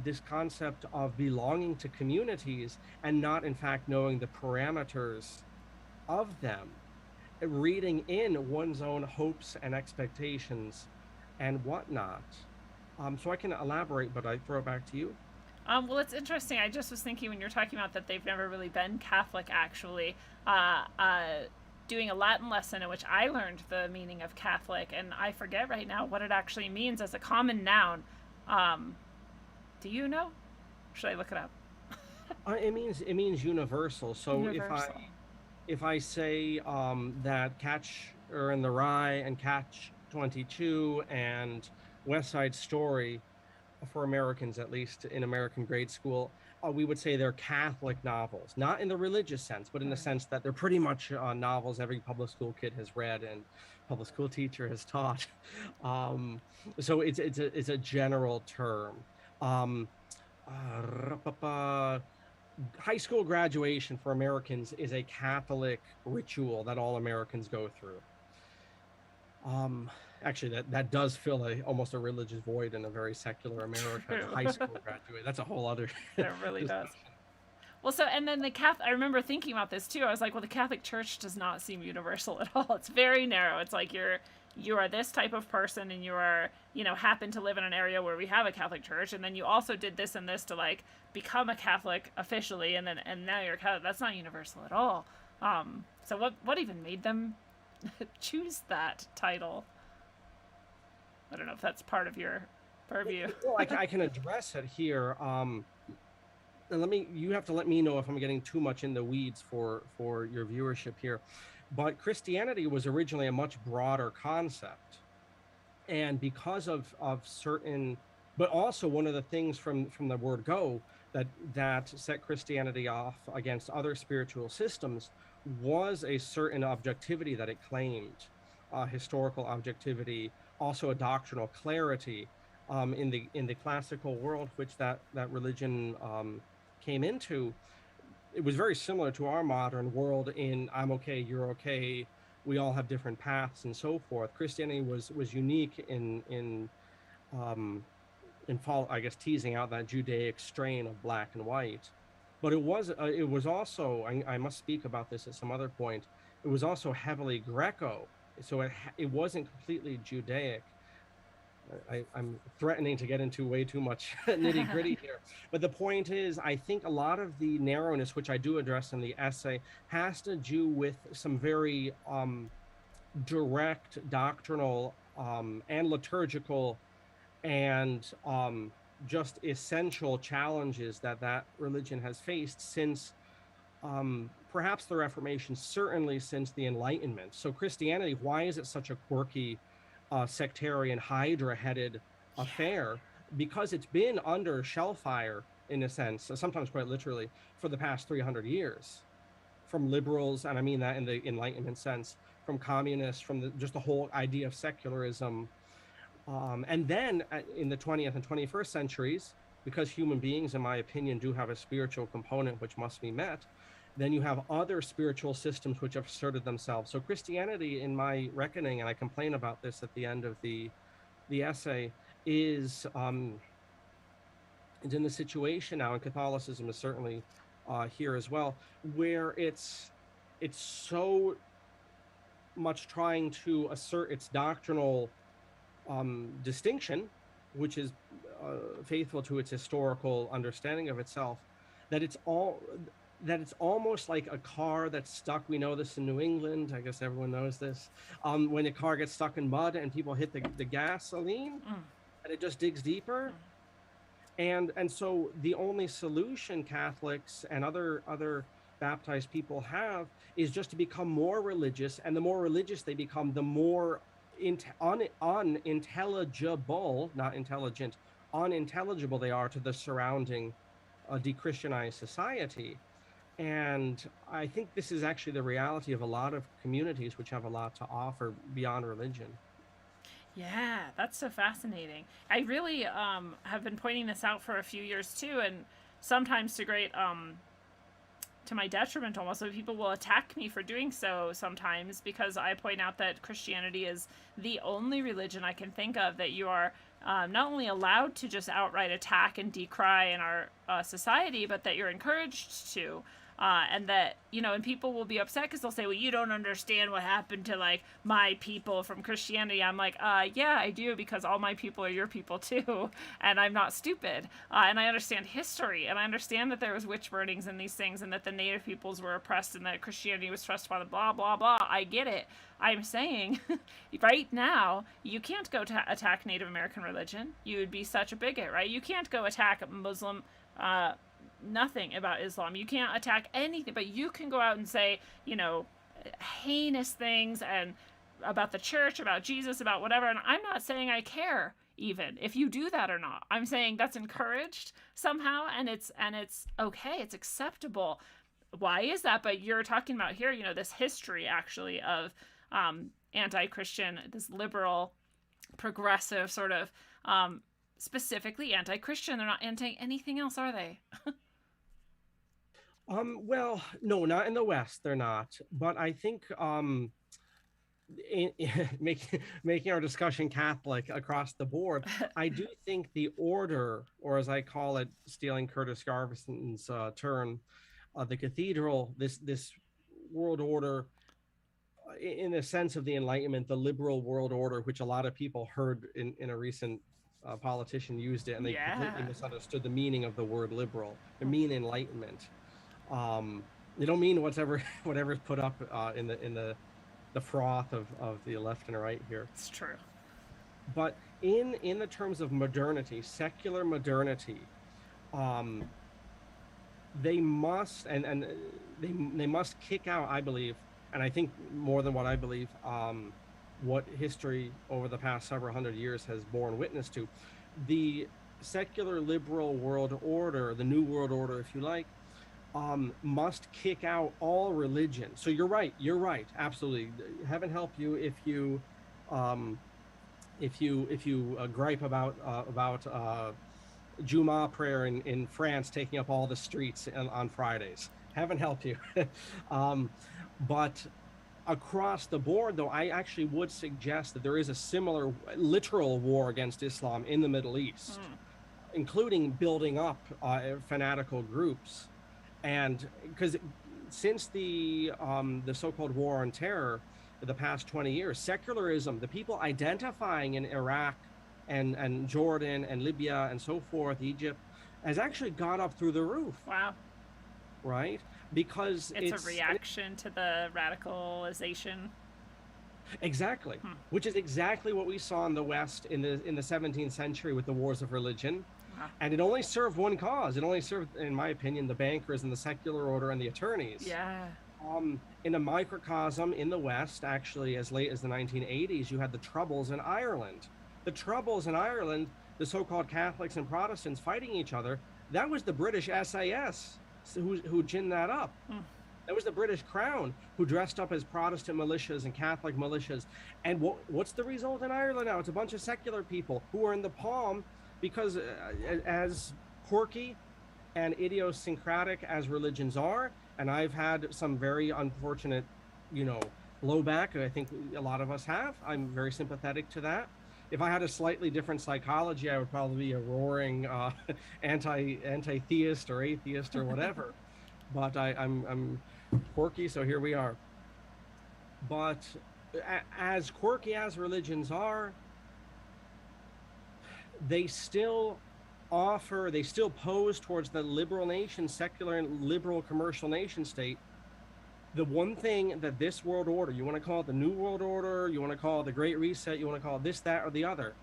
Speaker 3: this concept of belonging to communities and not, in fact, knowing the parameters of them, reading in one's own hopes and expectations and whatnot. So I can elaborate, but I throw it back to you.
Speaker 2: Well, it's interesting. I just was thinking when you're talking about that they've never really been Catholic, actually. Doing a Latin lesson in which I learned the meaning of Catholic, and I forget right now what it actually means as a common noun. Do you know? Should I look it up?
Speaker 3: It means universal. So
Speaker 2: Universal.
Speaker 3: if I say that Catcher in the Rye and Catch 22 and West Side Story, for Americans, at least in American grade school, we would say they're Catholic novels, not in the religious sense, but in the sense that they're pretty much novels every public school kid has read and public school teacher has taught. Um, so it's a general term. Um, High school graduation for Americans is a Catholic ritual that all Americans go through. Um, Actually, that does fill almost a religious void in a very secular America.
Speaker 2: True.
Speaker 3: High school graduate. That's a whole other
Speaker 2: It really does.
Speaker 3: discussion.
Speaker 2: Well, so and then the Catholic. I remember thinking about this too. I was like, well, the Catholic Church does not seem universal at all. It's very narrow. It's like you are this type of person, and you are happen to live in an area where we have a Catholic Church, and then you also did this and this to like become a Catholic officially, and now you're Catholic. That's not universal at all. So what even made them choose that title? I don't know if that's part of your purview.
Speaker 3: Well, I can address it here. And you have to let me know if I'm getting too much in the weeds for your viewership here. But Christianity was originally a much broader concept. And because of certain, but also one of the things from the word go that set Christianity off against other spiritual systems was a certain objectivity that it claimed, historical objectivity, also a doctrinal clarity in the classical world which that religion came into. It was very similar to our modern world in I'm okay, you're okay, we all have different paths and so forth. Christianity was unique in I guess teasing out that Judaic strain of black and white. But it was also, I must speak about this at some other point, it was also heavily Greco. So it wasn't completely Judaic. I'm threatening to get into way too much nitty gritty here. But the point is, I think a lot of the narrowness, which I do address in the essay, has to do with some very direct doctrinal and liturgical and just essential challenges that that religion has faced since perhaps the Reformation, certainly since the Enlightenment. So Christianity, why is it such a quirky, sectarian, hydra-headed affair? Because it's been under shellfire, in a sense, sometimes quite literally, for the past 300 years, from liberals, and I mean that in the Enlightenment sense, from communists, from just the whole idea of secularism. And then in the 20th and 21st centuries, because human beings, in my opinion, do have a spiritual component which must be met, then you have other spiritual systems which have asserted themselves. So Christianity, in my reckoning, and I complain about this at the end of the essay, is in the situation now, and Catholicism is certainly here as well, where it's so much trying to assert its doctrinal distinction, which is faithful to its historical understanding of itself, that it's almost like a car that's stuck. We know this in New England. I guess everyone knows this. When a car gets stuck in mud and people hit the gasoline, and it just digs deeper. And so the only solution Catholics and other baptized people have is just to become more religious, and the more religious they become, the more unintelligible, not intelligent, unintelligible they are to the surrounding de-Christianized society. And I think this is actually the reality of a lot of communities which have a lot to offer beyond religion.
Speaker 2: Yeah, that's so fascinating. I really have been pointing this out for a few years too, and sometimes to great to my detriment almost. So people will attack me for doing so sometimes, because I point out that Christianity is the only religion I can think of that you are not only allowed to just outright attack and decry in our society, but that you're encouraged to. And that, and people will be upset because they'll say, well, you don't understand what happened to, like, my people from Christianity. I'm like, yeah, I do, because all my people are your people too, and I'm not stupid. And I understand history, and I understand that there was witch burnings and these things, and that the native peoples were oppressed, and that Christianity was thrust upon them, blah, blah, blah. I get it. I'm saying, right now, you can't go to attack Native American religion. You would be such a bigot, right? You can't go attack Muslim nothing about Islam. You can't attack anything, but you can go out and say, heinous things and about the church, about Jesus, about whatever. And I'm not saying I care even if you do that or not. I'm saying that's encouraged somehow, and it's okay, it's acceptable. Why is that? But you're talking about here, this history actually of anti-Christian, this liberal, progressive sort of specifically anti-Christian. They're not anti anything else, are they?
Speaker 3: Well, no, not in the West, they're not. But I think making our discussion Catholic across the board, I do think the order, or as I call it, stealing Curtis Garvison's term, the cathedral, this world order, in the sense of the Enlightenment, the liberal world order, which a lot of people heard in a recent politician used it, and they completely misunderstood the meaning of the word liberal. They mean Enlightenment. They don't mean whatever's put up in the froth of the left and right here.
Speaker 2: It's true.
Speaker 3: But in the terms of modernity, secular modernity, they must and they must kick out, I believe, and I think more than what I believe, what history over the past several hundred years has borne witness to, the secular liberal world order, the new world order, if you like, must kick out all religion. So you're right, absolutely. Heaven help you if you gripe about Juma prayer in France taking up all the streets on Fridays. Heaven help you. But across the board, though, I actually would suggest that there is a similar literal war against Islam in the Middle East, including building up fanatical groups. And because since the so-called war on terror, the past 20 years, secularism, the people identifying in Iraq and Jordan and Libya and so forth, Egypt, has actually gone up through the roof.
Speaker 2: Wow.
Speaker 3: Right? Because
Speaker 2: it's a reaction to the radicalization.
Speaker 3: Exactly,
Speaker 2: Hmm.
Speaker 3: which is exactly what we saw in the West in the 17th century with the wars of religion.
Speaker 2: Ah,
Speaker 3: And it only served one cause. It only served, in my opinion, the bankers and the secular order and the attorneys.
Speaker 2: yeah.
Speaker 3: In a microcosm in the West, actually, as late as the 1980s, you had the Troubles in Ireland. The Troubles in Ireland, the so-called Catholics and Protestants fighting each other, that was the British SAS who ginned that up.
Speaker 2: Hmm.
Speaker 3: That was the British Crown who dressed up as Protestant militias and Catholic militias. And what's the result in Ireland now? It's a bunch of secular people who are in the palm because, as quirky and idiosyncratic as religions are, and I've had some very unfortunate, you know, blowback. I think a lot of us have. I'm very sympathetic to that. If I had a slightly different psychology, I would probably be a roaring anti-theist or atheist or whatever. But I'm quirky, so here we are. But as quirky as religions are, they still they still pose towards the liberal nation, secular and liberal commercial nation state, the one thing that this world order, you want to call it the New World Order, you want to call it the Great Reset, you want to call it this, that, or the other,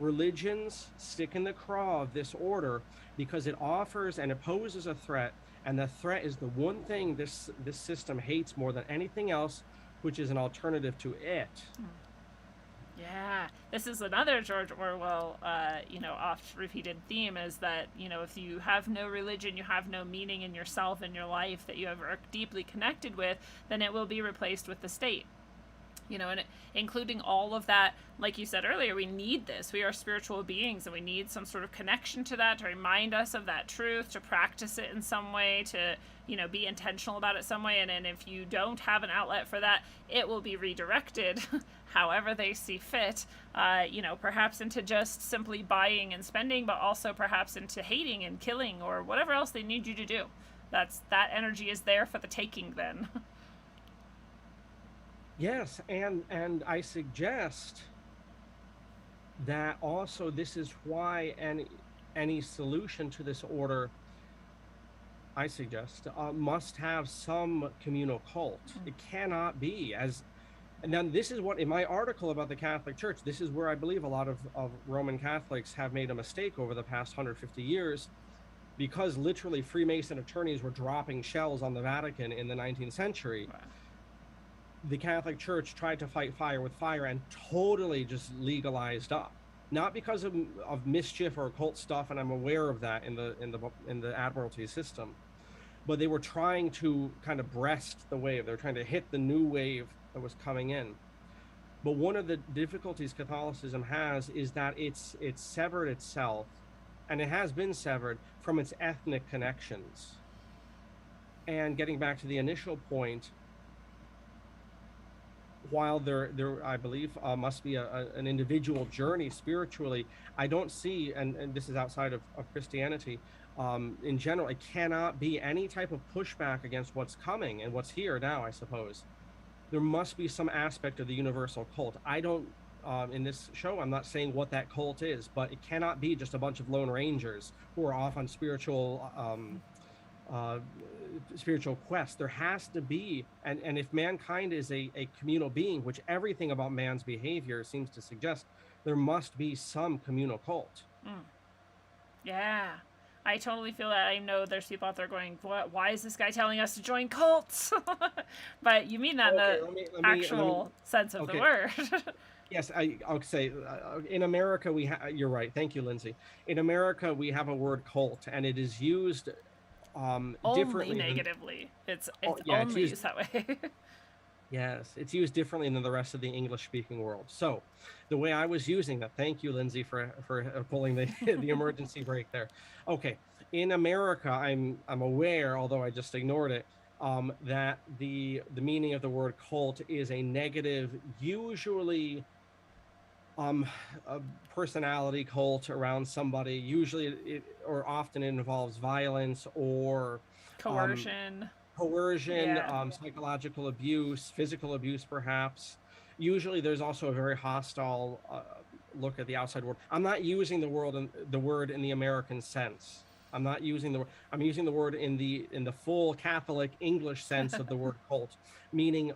Speaker 3: religions stick in the craw of this order because it offers and it poses a threat, and the threat is the one thing this system hates more than anything else, which is an alternative to it.
Speaker 2: Yeah, this is another George Orwell, oft repeated theme is that, if you have no religion, you have no meaning in yourself and your life that you are deeply connected with, then it will be replaced with the state. And including all of that, like you said earlier, we need this. We are spiritual beings, and we need some sort of connection to that to remind us of that truth, to practice it in some way, to, be intentional about it some way. And if you don't have an outlet for that, it will be redirected however they see fit, perhaps into just simply buying and spending, but also perhaps into hating and killing or whatever else they need you to do. That energy is there for the taking then.
Speaker 3: Yes, and I suggest that also this is why any solution to this order, I suggest, must have some communal cult. It cannot be and then this is what, in my article about the Catholic Church, this is where I believe a lot of Roman Catholics have made a mistake over the past 150 years, because literally Freemason attorneys were dropping shells on the Vatican in the 19th century.
Speaker 2: Wow.
Speaker 3: The Catholic Church tried to fight fire with fire and totally just legalized up, not because of mischief or occult stuff, and I'm aware of that in the Admiralty system, but they were trying to kind of breast the wave. They were trying to hit the new wave that was coming in. But one of the difficulties Catholicism has is that it's severed itself, and it has been severed from its ethnic connections. And getting back to the initial point, while there I believe must be an individual journey spiritually, I don't see, and this is outside of Christianity, in general, it cannot be any type of pushback against what's coming and what's here now, I suppose. There must be some aspect of the universal cult. I don't, in this show, I'm not saying what that cult is, but it cannot be just a bunch of lone rangers who are off on spiritual quest. There has to be, and if mankind is a communal being, which everything about man's behavior seems to suggest, there must be some communal cult.
Speaker 2: Yeah, I totally feel that. I know there's people out there going, "What? Why is this guy telling us to join cults?" But you mean that in the actual sense of the word.
Speaker 3: Yes, I'll say in America you're right. Thank you, Lindsay. In America, we have a word cult, and it is used differently.
Speaker 2: Only negatively. It's
Speaker 3: it's
Speaker 2: used that way.
Speaker 3: Yes, it's used differently than the rest of the English-speaking world. So, the way I was using that, thank you, Lindsay, for pulling the the emergency brake there. Okay, in America, I'm aware, although I just ignored it, that the meaning of the word cult is a negative, usually a personality cult around somebody. Usually, or often it involves violence or
Speaker 2: coercion.
Speaker 3: Psychological abuse, physical abuse, perhaps. Usually there's also a very hostile look at the outside world. I'm not using the word in the American sense. I'm using the word in the full Catholic English sense of the word cult, meaning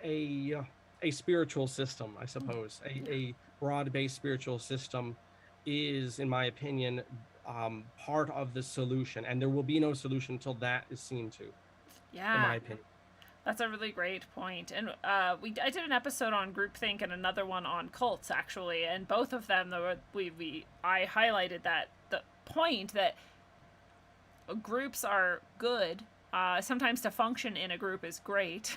Speaker 3: a a spiritual system, I suppose. A broad-based spiritual system is, in my opinion, part of the solution, and there will be no solution until that is seen to, in
Speaker 2: Yeah.
Speaker 3: my opinion.
Speaker 2: That's a really great point. And I did an episode on groupthink and another one on cults actually, and both of them though I highlighted that the point that groups are good. Sometimes to function in a group is great.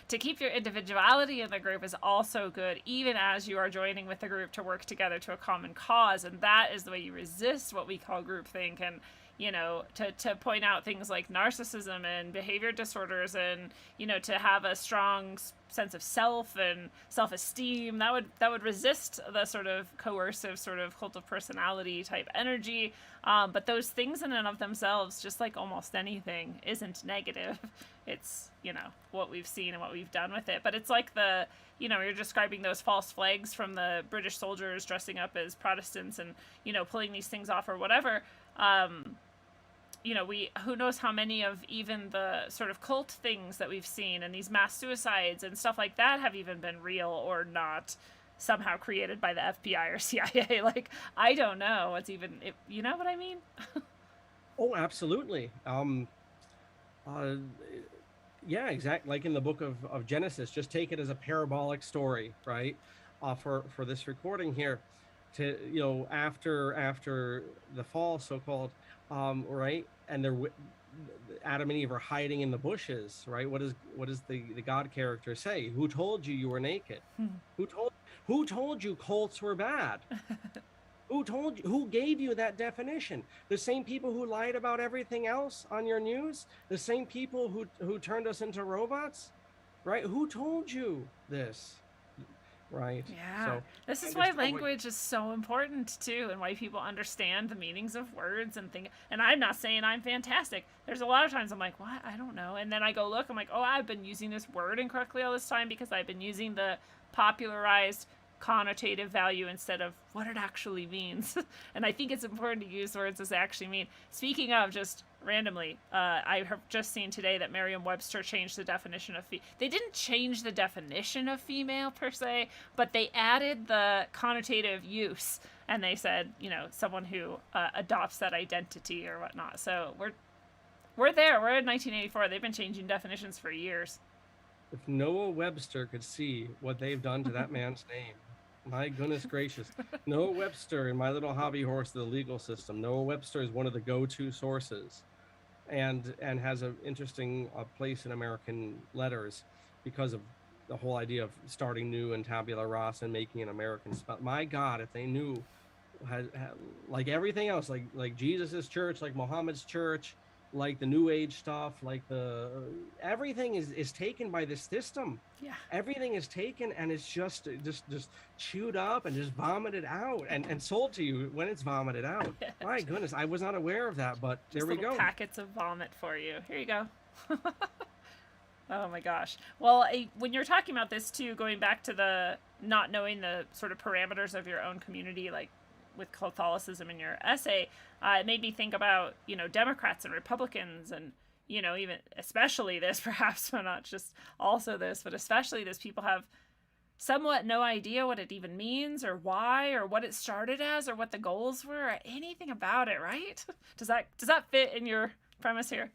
Speaker 2: To keep your individuality in the group is also good, even as you are joining with the group to work together to a common cause. And that is the way you resist what we call groupthink. And to point out things like narcissism and behavior disorders, and to have a strong sense of self and self-esteem, that would resist the sort of coercive sort of cult of personality type energy. But those things in and of themselves, just like almost anything, isn't negative. It's what we've seen and what we've done with it. But it's like you're describing those false flags from the British soldiers dressing up as Protestants and pulling these things off or whatever. Who knows how many of even the sort of cult things that we've seen and these mass suicides and stuff like that have even been real or not, somehow created by the FBI or CIA. Like, I don't know what's even, you know what I mean?
Speaker 3: Oh, absolutely. Uh, yeah, exactly. Like in the book of Genesis, just take it as a parabolic story, right? For this recording here, to after the fall, so called, right? And Adam and Eve are hiding in the bushes, right? What does the God character say? Who told you were naked? Who told you cults were bad? Who gave you that definition? The same people who lied about everything else on your news? The same people who turned us into robots? Right? Who told you this? Right.
Speaker 2: Yeah.
Speaker 3: So
Speaker 2: This is why language is so important too, and why people understand the meanings of words and things. And I'm not saying I'm fantastic. There's a lot of times I'm like, what? I don't know. And then I go look, I'm like, oh, I've been using this word incorrectly all this time because I've been using the popularized connotative value instead of what it actually means. And I think it's important to use words as they actually mean. Speaking of, just randomly, I have just seen today that Merriam-Webster changed the definition of they didn't change the definition of female per se, but they added the connotative use, and they said, someone who adopts that identity or whatnot. So we're there. We're in 1984. They've been changing definitions for years.
Speaker 3: If Noah Webster could see what they've done to that man's name, my goodness gracious. Noah Webster and my little hobby horse of the legal system. Noah Webster is one of the go-to sources, and has an interesting place in American letters because of the whole idea of starting new and tabula rasa and making an American spell. My God, if they knew, like everything else, like Jesus's church, like Muhammad's church, like the New Age stuff, like everything is taken by this system.
Speaker 2: Yeah.
Speaker 3: Everything is taken and it's just chewed up and just vomited out and sold to you when it's vomited out. My goodness, I was not aware of that, but
Speaker 2: just
Speaker 3: there we go.
Speaker 2: Packets of vomit for you. Here you go. Oh my gosh. Well, when you're talking about this too, going back to the not knowing the sort of parameters of your own community, like with Catholicism in your essay, it made me think about, Democrats and Republicans and, even especially this, perhaps, but not just also this, but especially this, people have somewhat no idea what it even means or why or what it started as or what the goals were or anything about it, right? Does that fit in your premise here?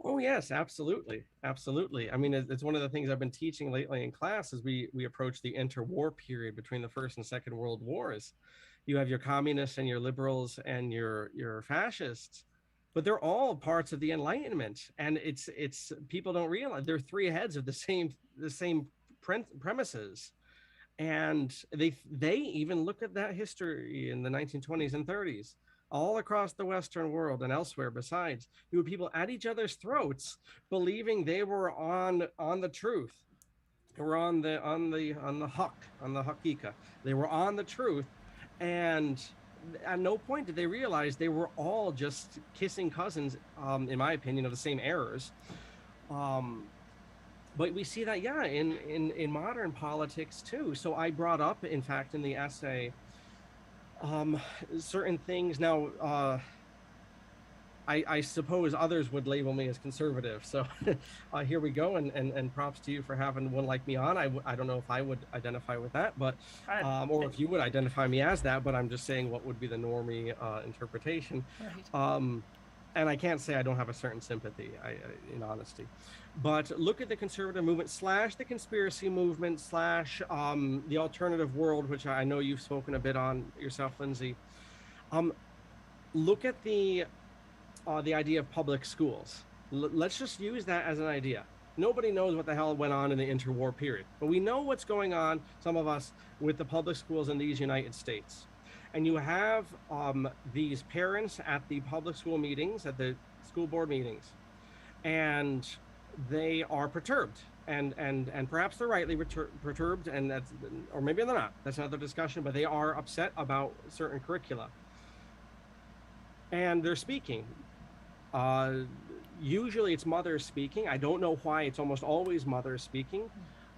Speaker 3: Oh yes, absolutely. Absolutely. I mean, it's one of the things I've been teaching lately in class as we approach the interwar period between the First and Second World Wars. You have your communists and your liberals and your fascists, but they're all parts of the Enlightenment. And it's people don't realize they're three heads of the same premises. And they even look at that history in the 1920s and 30s, all across the Western world and elsewhere besides. You had people at each other's throats, believing they were on the truth. They were on the hakika. They were on the truth. And at no point did they realize they were all just kissing cousins, in my opinion, of the same errors. But we see that, yeah, in modern politics too. So I brought up, in fact, in the essay, certain things. Now, I suppose others would label me as conservative. So here we go. And props to you for having one like me on. I don't know if I would identify with that, but or if you would identify me as that, but I'm just saying what would be the normie interpretation.
Speaker 2: Right.
Speaker 3: And I can't say I don't have a certain sympathy, in honesty. But look at the conservative movement / the conspiracy movement / the alternative world, which I know you've spoken a bit on yourself, Lindsay. Look at the idea of public schools. Let's just use that as an idea. Nobody knows what the hell went on in the interwar period, but we know what's going on, some of us, with the public schools in these United States. And you have these parents at the public school meetings, at the school board meetings, and they are perturbed, and perhaps they're rightly perturbed, and that's, or maybe they're not. That's another discussion. But they are upset about certain curricula, and they're speaking. Usually it's mothers speaking. I don't know why it's almost always mothers speaking.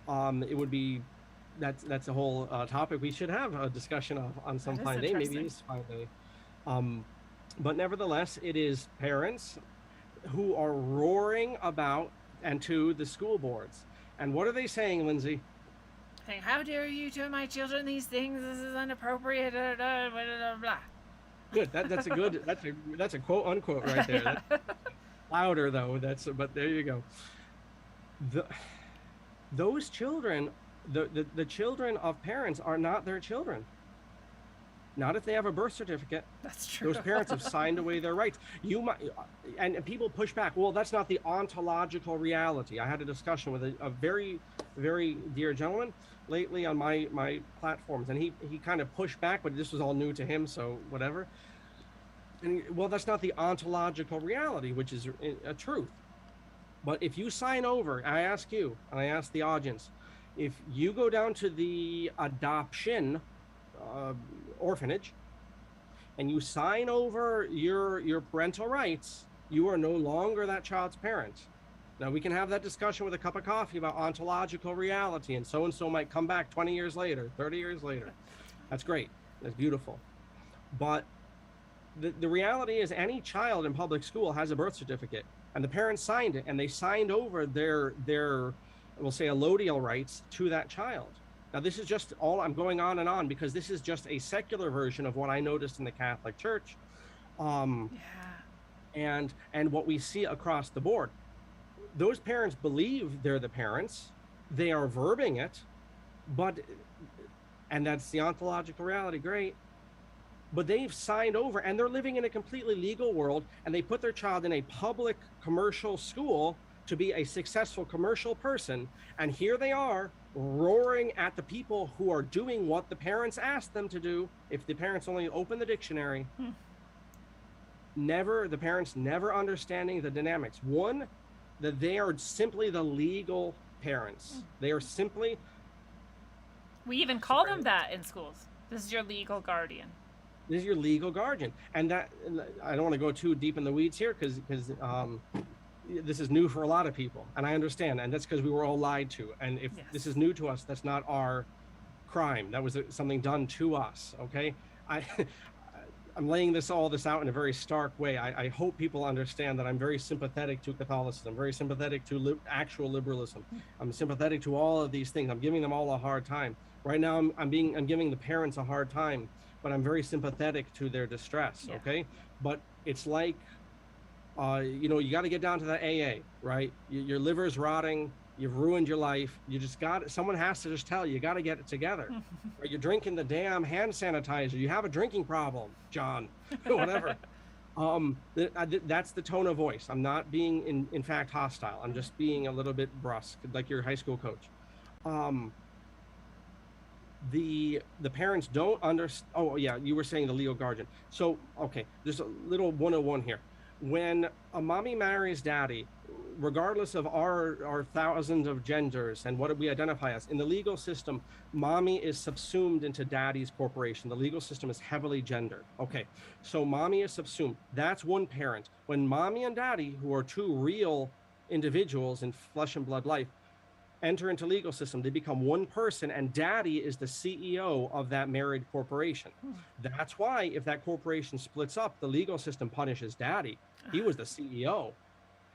Speaker 3: It would be. That's a whole topic we should have a discussion of on some fine day, maybe this fine day. But nevertheless, it is parents who are roaring about and to the school boards. And what are they saying, Lindsay?
Speaker 2: Saying, how dare you tell my children these things? This is inappropriate. Blah, blah, blah, blah.
Speaker 3: Good. That's a quote unquote right there. That's louder though. But there you go. Those children. The children of parents are not their children. Not if they have a birth certificate.
Speaker 2: That's true.
Speaker 3: Those parents have signed away their rights. You might, and people push back. Well, that's not the ontological reality. I had a discussion with a very, very dear gentleman lately on my platforms, and he kind of pushed back, but this was all new to him, so whatever. And well, that's not the ontological reality, which is a truth. But if you sign over, I ask you, and I ask the audience, if you go down to the adoption orphanage and you sign over your parental rights, you are no longer that child's parent. Now, we can have that discussion with a cup of coffee about ontological reality, and so might come back 20 years later, 30 years later. That's great. That's beautiful. But the reality is any child in public school has a birth certificate, and the parents signed it, and they signed over their we'll say allodial rights to that child. Now, this is just all, I'm going on and on because this is just a secular version of what I noticed in the Catholic Church, and what we see across the board. Those parents believe they're the parents, they are verbing it, and that's the ontological reality, great. But they've signed over and they're living in a completely legal world, and they put their child in a public commercial school to be a successful commercial person, and here they are roaring at the people who are doing what the parents asked them to do. If the parents only open the dictionary, the parents never understanding the dynamics. One, that they are simply the legal parents. They are simply.
Speaker 2: We even call them that in schools. This is your legal guardian.
Speaker 3: This is your legal guardian, and that I don't want to go too deep in the weeds here because this is new for a lot of people, and I understand, and that's because we were all lied to. And if this is new to us, that's not our crime. That was something done to us. Okay, I'm laying all this out in a very stark way. I hope people understand that I'm very sympathetic to Catholicism, very sympathetic to actual liberalism. I'm sympathetic to all of these things. I'm giving them all a hard time right now. I'm giving the parents a hard time, but I'm very sympathetic to their distress. Okay, but it's like. You got to get down to the AA, right? Your liver's rotting. You've ruined your life. You just someone has to just tell you, you got to get it together. Or you're drinking the damn hand sanitizer. You have a drinking problem, John, whatever. That's the tone of voice. I'm not being, in fact, hostile. I'm just being a little bit brusque, like your high school coach. The parents don't understand. Oh, yeah, you were saying the legal guardian. So, okay, there's a little 101 here. When a mommy marries daddy, regardless of our thousands of genders and what we identify as, in the legal system, mommy is subsumed into daddy's corporation. The legal system is heavily gendered. Okay, so mommy is subsumed. That's one parent. When mommy and daddy, who are two real individuals in flesh and blood life, enter into legal system. They become one person, and daddy is the CEO of that married corporation. That's why if that corporation splits up, the legal system punishes daddy. He was the CEO.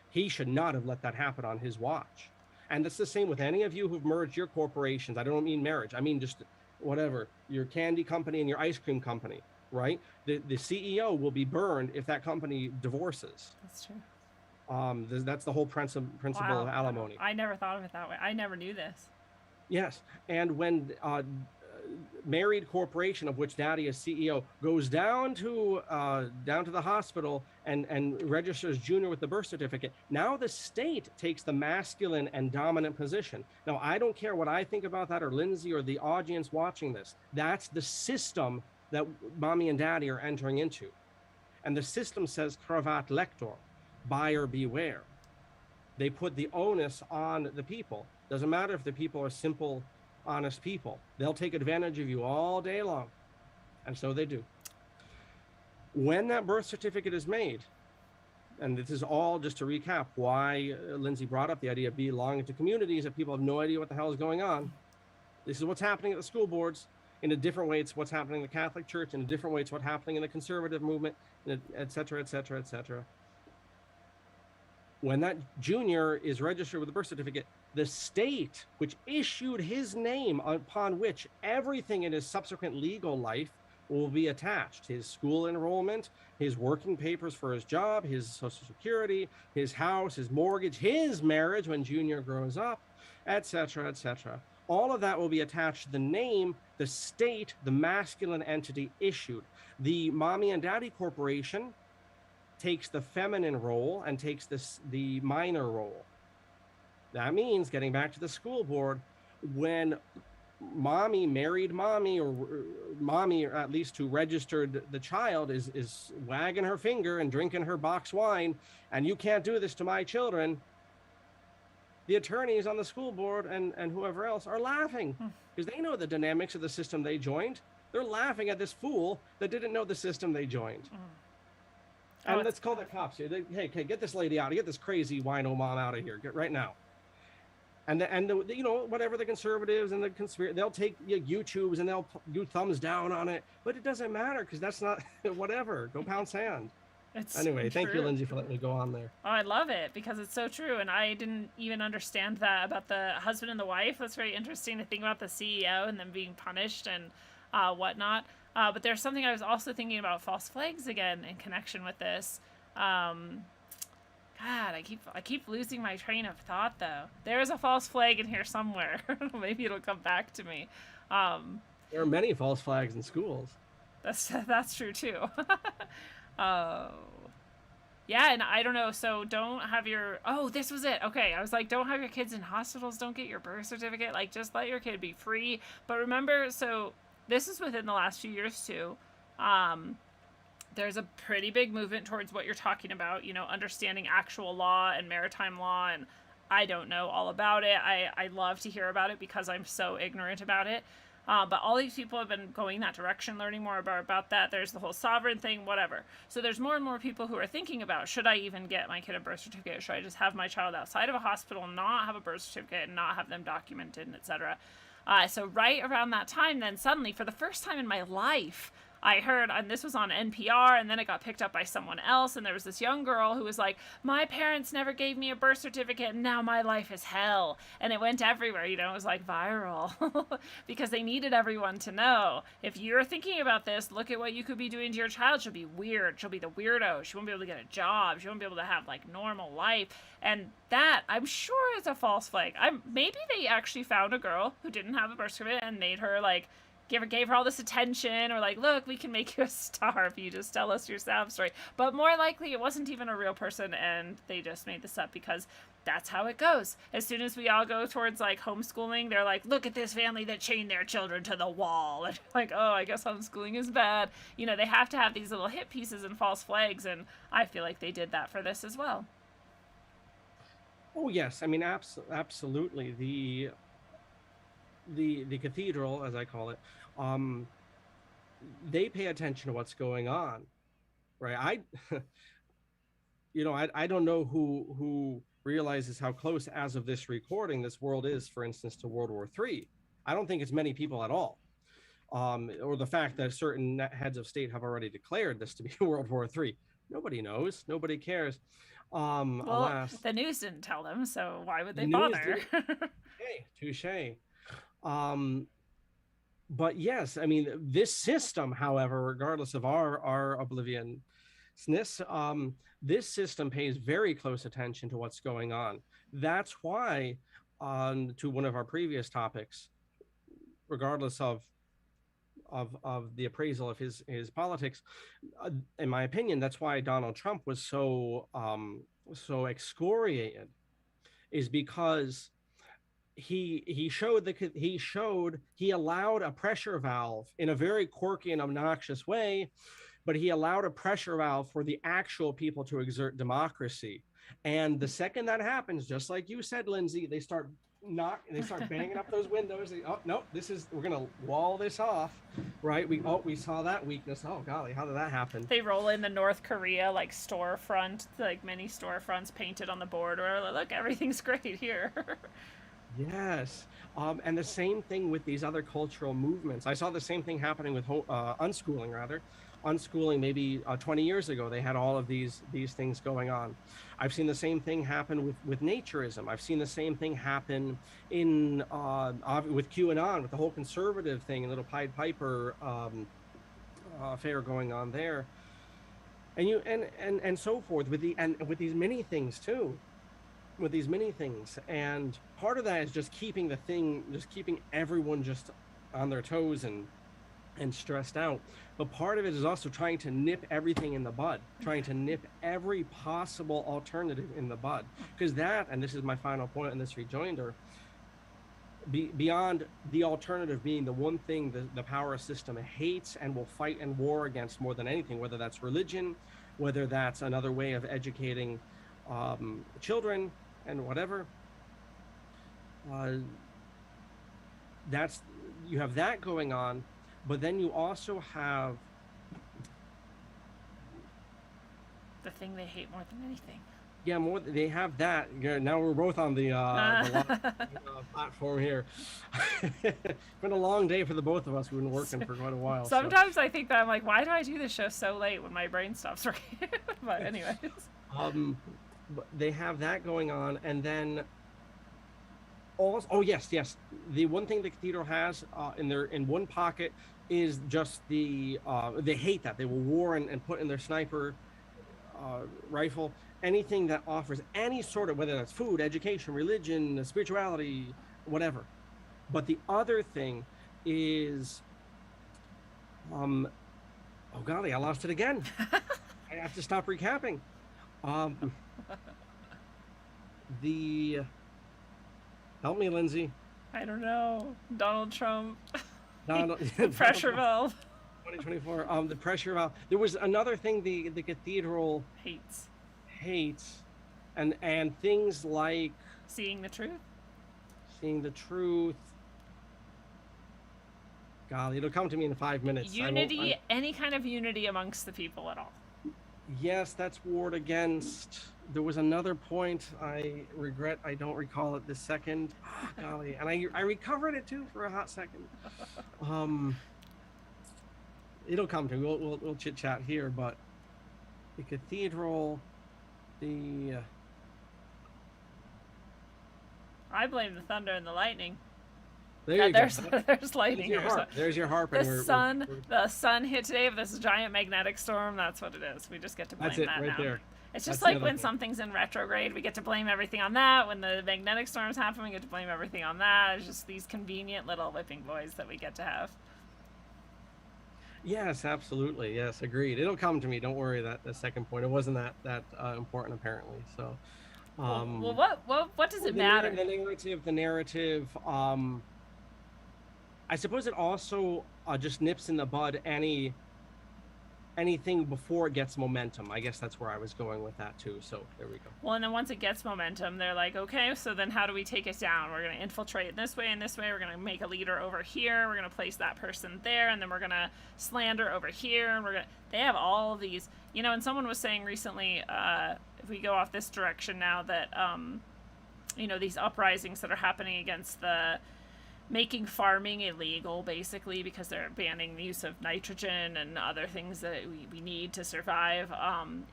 Speaker 3: He should not have let that happen on his watch. And it's the same with any of you who've merged your corporations. I don't mean marriage. I mean just whatever, your candy company and your ice cream company, right? The CEO will be burned if that company divorces.
Speaker 2: That's true.
Speaker 3: That's the whole principle
Speaker 2: Wow.
Speaker 3: of alimony.
Speaker 2: I never thought of it that way. I never knew this.
Speaker 3: Yes, and when married corporation of which daddy is CEO goes down to the hospital and registers Junior with the birth certificate, now the state takes the masculine and dominant position. Now, I don't care what I think about that, or Lindsay, or the audience watching this. That's the system that mommy and daddy are entering into, and the system says cravat lector, buyer beware. They put the onus on the people. Doesn't matter if the people are simple, honest people. They'll take advantage of you all day long. And so they do. When that birth certificate is made, and this is all just to recap why Lindsay brought up the idea of belonging to communities that people have no idea what the hell is going on. This is what's happening at the school boards. In a different way, it's what's happening in the Catholic Church. In a different way, it's what's happening in the conservative movement, et cetera, et cetera, et cetera. When that Junior is registered with a birth certificate, the state which issued his name, upon which everything in his subsequent legal life will be attached, his school enrollment, his working papers for his job, his Social Security, his house, his mortgage, his marriage when Junior grows up, et cetera, et cetera. All of that will be attached to the name the state, the masculine entity, issued. The mommy and daddy corporation takes the feminine role and takes the minor role. That means, getting back to the school board, when married mommy, or mommy, or at least who registered the child, is wagging her finger and drinking her box wine, and you can't do this to my children, the attorneys on the school board and whoever else are laughing, because they know the dynamics of the system they joined. They're laughing at this fool that didn't know the system they joined. And let's call the cops here. Hey, get this lady out. Get this crazy wino mom out of here. Get right now. And whatever the conservatives and the conspiracy, they'll take YouTubes and they'll do thumbs down on it. But it doesn't matter, because that's not whatever. Go pound sand. Anyway, thank you, Lindsay, for letting me go on there.
Speaker 2: Oh, I love it, because it's so true. And I didn't even understand that about the husband and the wife. That's very interesting to think about, the CEO and them being punished and whatnot. But there's something I was also thinking about, false flags again in connection with this. God, I keep losing my train of thought, though. There is a false flag in here somewhere. Maybe it'll come back to me.
Speaker 3: There are many false flags in schools.
Speaker 2: That's true too. Oh. Yeah, and I don't know, so don't have your... Oh, this was it. Okay, I was like, don't have your kids in hospitals, don't get your birth certificate, like, just let your kid be free. But remember, so this is within the last few years too. There's a pretty big movement towards what you're talking about, understanding actual law and maritime law, and I don't know all about it. I love to hear about it because I'm so ignorant about it. But all these people have been going that direction, learning more about that. There's the whole sovereign thing, whatever. So there's more and more people who are thinking about, should I even get my kid a birth certificate? Should I just have my child outside of a hospital, not have a birth certificate, and not have them documented, and etc.? So right around that time, then suddenly, for the first time in my life, I heard, and this was on NPR, and then it got picked up by someone else, and there was this young girl who was like, my parents never gave me a birth certificate, and now my life is hell. And it went everywhere, it was like viral, because they needed everyone to know. If you're thinking about this, look at what you could be doing to your child. She'll be weird. She'll be the weirdo. She won't be able to get a job. She won't be able to have, like, normal life. And that, I'm sure, is a false flag. Maybe they actually found a girl who didn't have a birth certificate and made her, like, gave her all this attention, or like, look, we can make you a star if you just tell us your sad story. But more likely it wasn't even a real person, and they just made this up, because that's how it goes. As soon as we all go towards like homeschooling, they're like, look at this family that chained their children to the wall, and like, oh, I guess homeschooling is bad. They have to have these little hit pieces and false flags, and I feel like they did that for this as well.
Speaker 3: Oh yes, I mean, absolutely. The cathedral, as I call it, they pay attention to what's going on, right? I don't know who realizes how close, as of this recording, this world is, for instance, to World War III. I don't think it's many people at all. Or the fact that certain heads of state have already declared this to be World War III. Nobody knows. Nobody cares.
Speaker 2: Well,
Speaker 3: Alas,
Speaker 2: the news didn't tell them, so why would they
Speaker 3: the news
Speaker 2: bother?
Speaker 3: Hey, touche. But yes, I mean, this system, however, regardless of our obliviousness, this system pays very close attention to what's going on. That's why, to one of our previous topics, regardless of the appraisal of his politics, in my opinion, that's why Donald Trump was so excoriated, is because he allowed a pressure valve in a very quirky and obnoxious way, but he allowed a pressure valve for the actual people to exert democracy. And the second that happens, just like you said, Lindsay, they start banging up those windows. Oh no, we're gonna wall this off, right? We saw that weakness. Oh golly, how did that happen?
Speaker 2: They roll in the North Korea like storefront, like many storefronts painted on the border. Look, everything's great here.
Speaker 3: Yes, and the same thing with these other cultural movements. I saw the same thing happening with unschooling maybe 20 years ago. They had all of these things going on. I've seen the same thing happen with naturism. I've seen the same thing happen in with QAnon, with the whole conservative thing, and little Pied Piper affair going on there, and so forth with these many things too. With these many things, and part of that is just keeping everyone just on their toes and stressed out. But part of it is also trying to nip everything in the bud, trying to nip every possible alternative in the bud. Because that, and this is my final point in this rejoinder, beyond the alternative being the one thing the power system hates and will fight and war against more than anything, whether that's religion, whether that's another way of educating children and whatever, you have that going on. But then you also have
Speaker 2: the thing they hate more than anything.
Speaker 3: Yeah, they have that. Now we're both on the platform here. It's been a long day for the both of us. We've been working for quite a while.
Speaker 2: Sometimes I think that I'm like, why do I do this show so late when my brain stops working? But anyways.
Speaker 3: They have that going on, and then also, yes. The one thing the cathedral has in one pocket is just they hate that. They will war and put in their sniper rifle anything that offers any sort of, whether that's food, education, religion, spirituality, whatever. But the other thing is, oh golly, I lost it again. I have to stop recapping. Help me, Lindsay.
Speaker 2: I don't know. Donald Trump.
Speaker 3: The
Speaker 2: pressure valve.
Speaker 3: 2024. The pressure valve. There was another thing the cathedral
Speaker 2: hates,
Speaker 3: and things like
Speaker 2: seeing the truth.
Speaker 3: Golly, it'll come to me in 5 minutes.
Speaker 2: Unity, any kind of unity amongst the people at all.
Speaker 3: Yes, that's warred against. There was another point. I regret I don't recall it this second. Oh, golly, and I recovered it too for a hot second. It'll come to me. We'll chit chat here, but the cathedral,
Speaker 2: I blame the thunder and the lightning.
Speaker 3: There you
Speaker 2: go. There's lightning.
Speaker 3: There's your harp.
Speaker 2: The sun hit today with this giant magnetic storm. That's what it is. We just get to blame that
Speaker 3: right
Speaker 2: now.
Speaker 3: There.
Speaker 2: It's just like when something's in retrograde, we get to blame everything on that. When the magnetic storms happen, we get to blame everything on that. It's just these convenient little whipping boys that we get to have.
Speaker 3: Yes, absolutely. Yes, agreed. It'll come to me. Don't worry. The second point, it wasn't that important apparently. So,
Speaker 2: well, what does it matter?
Speaker 3: The narrative. I suppose it also just nips in the bud anything before it gets momentum. I guess that's where I was going with that too. So there we go.
Speaker 2: Well, and then once it gets momentum, they're like, okay, so then how do we take it down? We're going to infiltrate this way and this way. We're going to make a leader over here. We're going to place that person there, and then we're going to slander over here. And they have all of these, and someone was saying recently, if we go off this direction now, that these uprisings that are happening against the making farming illegal, basically, because they're banning the use of nitrogen and other things that we need to survive,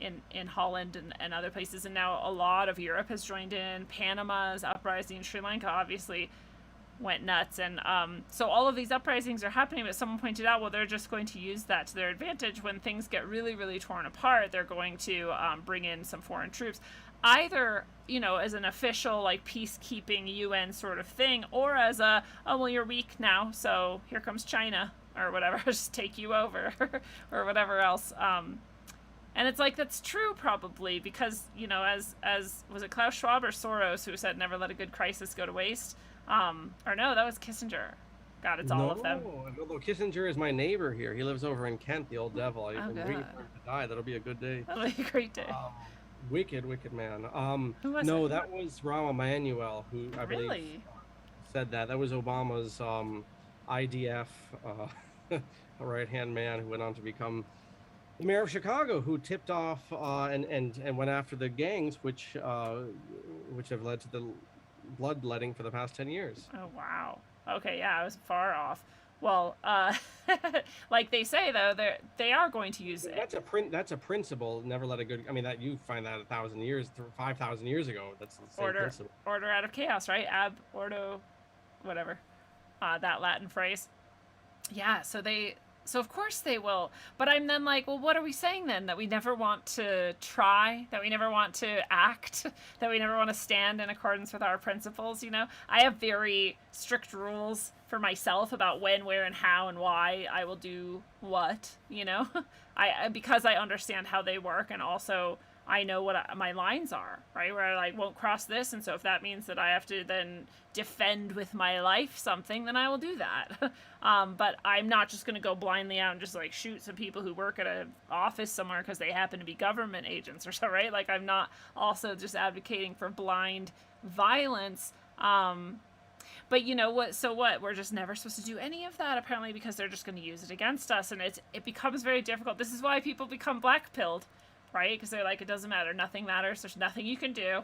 Speaker 2: in Holland and other places. And now a lot of Europe has joined in. Panama's uprising, Sri Lanka obviously went nuts. And so all of these uprisings are happening, but someone pointed out, well, they're just going to use that to their advantage. When things get really, really torn apart, they're going to bring in some foreign troops, either as an official like peacekeeping UN sort of thing, or as a, oh well, you're weak now, so here comes China or whatever, just take you over or whatever else. And it's like, that's true probably, because as was it Klaus Schwab or Soros who said never let a good crisis go to waste, or no, that was Kissinger. God, it's all of them.
Speaker 3: Although Kissinger is my neighbor here, he lives over in Kent, the old devil. I'm waiting for him to die. That'll be a good day.
Speaker 2: That'll be a great day.
Speaker 3: Wicked man.
Speaker 2: Who was
Speaker 3: no,
Speaker 2: it?
Speaker 3: that was Rahm Emanuel, who I believe said that. That was Obama's IDF right-hand man, who went on to become the mayor of Chicago, who tipped off and went after the gangs, which have led to the bloodletting for the past 10 years.
Speaker 2: Oh wow. Okay, yeah, I was far off. Well, like they say though, they are going to use it.
Speaker 3: That's a principle. Never let a good. I mean, that you find that 1,000 years, 5,000 years ago. That's the same principle. Order
Speaker 2: out of chaos, right? Ab ordo, whatever, that Latin phrase. Yeah. So of course they will. But I'm then like, well, what are we saying then? That we never want to try? That we never want to act? That we never want to stand in accordance with our principles? I have very strict rules for myself about when, where, and how, and why I will do what. Because I understand how they work, and also I know what my lines are, right? Where I won't cross this, and so if that means that I have to then defend with my life something, then I will do that. But I'm not just going to go blindly out and just shoot some people who work at an office somewhere because they happen to be government agents or so, right? I'm not also just advocating for blind violence. But you know what? So what? We're just never supposed to do any of that, apparently, because they're just going to use it against us, and it becomes very difficult. This is why people become black-pilled, right? Because they're like, it doesn't matter, nothing matters, there's nothing you can do.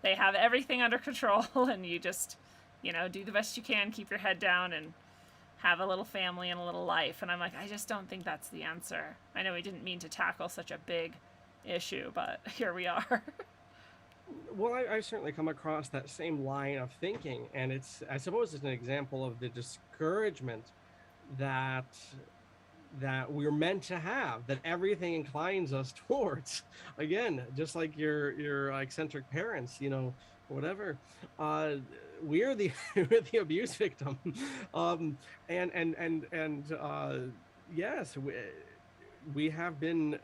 Speaker 2: They have everything under control, and you just, do the best you can, keep your head down, and have a little family and a little life. And I'm like, I just don't think that's the answer. I know we didn't mean to tackle such a big issue, but here we are.
Speaker 3: Well, I certainly come across that same line of thinking, and I suppose it's an example of the discouragement that we're meant to have, that everything inclines us towards. Again, just like your eccentric parents, whatever. We're the we're the abuse victim, yes, we've been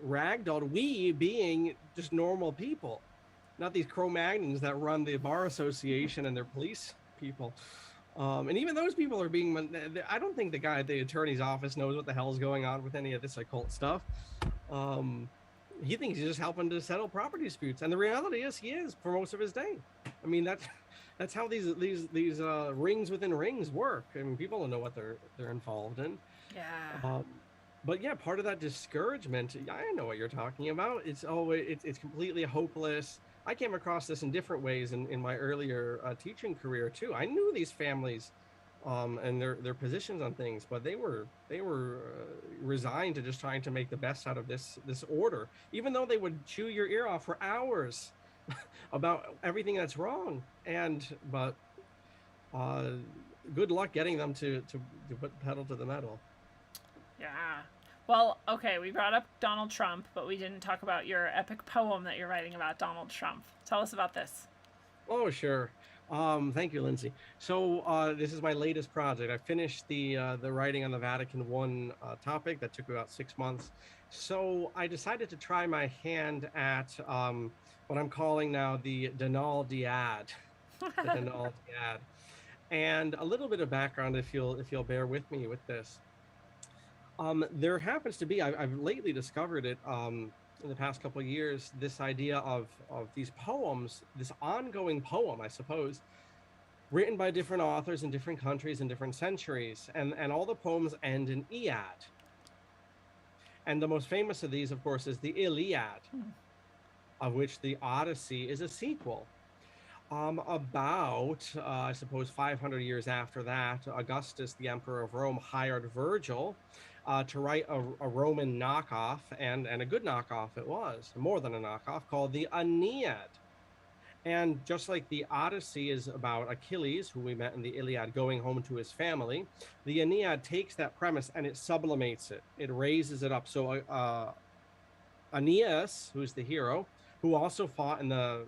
Speaker 3: ragdolled. We being just normal people, not these Cro-Magnons that run the bar association and their police people. And even those people are being. I don't think the guy at the attorney's office knows what the hell's going on with any of this occult stuff. He thinks he's just helping to settle property disputes, and the reality is he is for most of his day. I mean, that's how these rings within rings work. I mean, people don't know what they're involved in.
Speaker 2: Yeah.
Speaker 3: But yeah, part of that discouragement, I know what you're talking about. It's completely hopeless. I came across this in different ways in my earlier teaching career too. I knew these families and their positions on things, but they were resigned to just trying to make the best out of this order, even though they would chew your ear off for hours about everything that's wrong. But good luck getting them to put pedal to the metal.
Speaker 2: Yeah. Well, okay, we brought up Donald Trump, but we didn't talk about your epic poem that you're writing about Donald Trump. Tell us about this.
Speaker 3: Oh, sure. Thank you, Lindsay. So this is my latest project. I finished the writing on the Vatican I topic that took about 6 months. So I decided to try my hand at what I'm calling now the Denal Diad. The Denal Diad. And a little bit of background, if you'll bear with me with this. There happens to be, I've lately discovered it in the past couple of years, this idea of these poems, this ongoing poem, I suppose, written by different authors in different countries in different centuries, and all the poems end in Iad. And the most famous of these, of course, is the Iliad. of which the Odyssey is a sequel. About, I suppose, 500 years after that, Augustus, the emperor of Rome, hired Virgil to write a Roman knockoff, and a good knockoff it was, more than a knockoff, called the Aeneid. And just like the Odyssey is about Achilles, who we met in the Iliad, going home to his family, the Aeneid takes that premise and it sublimates it. It raises it up. So Aeneas, who's the hero, who also fought in the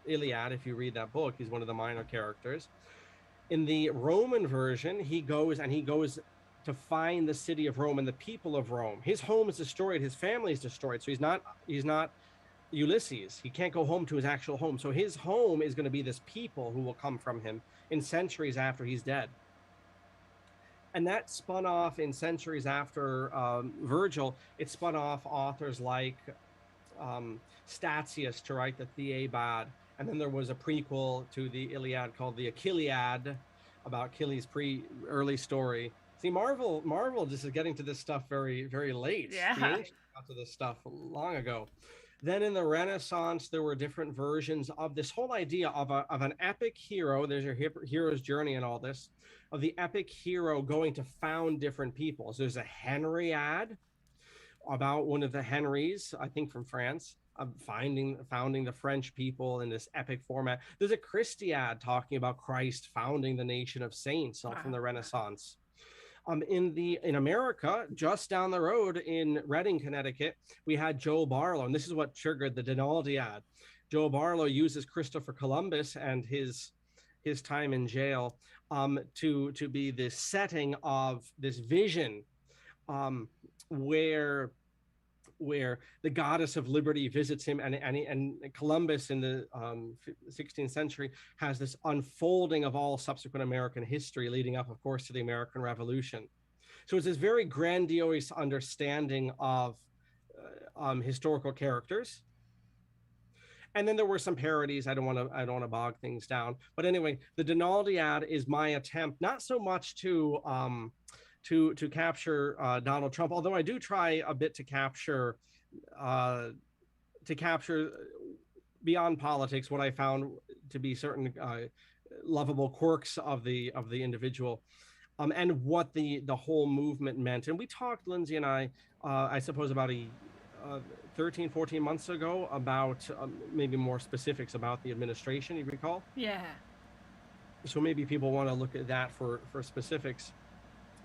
Speaker 3: Iliad, if you read that book, he's one of the minor characters. In the Roman version, he goes to find the city of Rome and the people of Rome. His home is destroyed, his family is destroyed, so he's not Ulysses. He can't go home to his actual home. So his home is going to be this people who will come from him in centuries after he's dead. And that spun off in centuries after Virgil. It spun off authors like Statius to write the Thebaid. And then there was a prequel to the Iliad called the Achillead, about Achilles' early story. See, Marvel just is getting to this stuff very, very late.
Speaker 2: Yeah.
Speaker 3: The ancients got to this stuff long ago. Then in the Renaissance, there were different versions of this whole idea of an epic hero. There's your hero's journey and all this, of the epic hero going to found different peoples. There's a Henriade about one of the Henrys, I think from France, founding the French people in this epic format. There's a Christiad talking about Christ founding the nation of saints from the Renaissance. In America, just down the road in Reading, Connecticut, we had Joe Barlow, and this is what triggered the Denaldiad. Joe Barlow uses Christopher Columbus and his time in jail to be the setting of this vision where the goddess of liberty visits him, and Columbus in the 16th century has this unfolding of all subsequent American history, leading up, of course, to the American Revolution. So it's this very grandiose understanding of historical characters. And then there were some parodies. I don't want to bog things down, but anyway, the Denaldiad is my attempt, not so much to capture Donald Trump, although I do try a bit to capture beyond politics what I found to be certain lovable quirks of the individual, and what the whole movement meant. And we talked, Lindsay and I suppose about 13, 14 months ago, about maybe more specifics about the administration, you recall?
Speaker 2: Yeah.
Speaker 3: So maybe people want to look at that for specifics.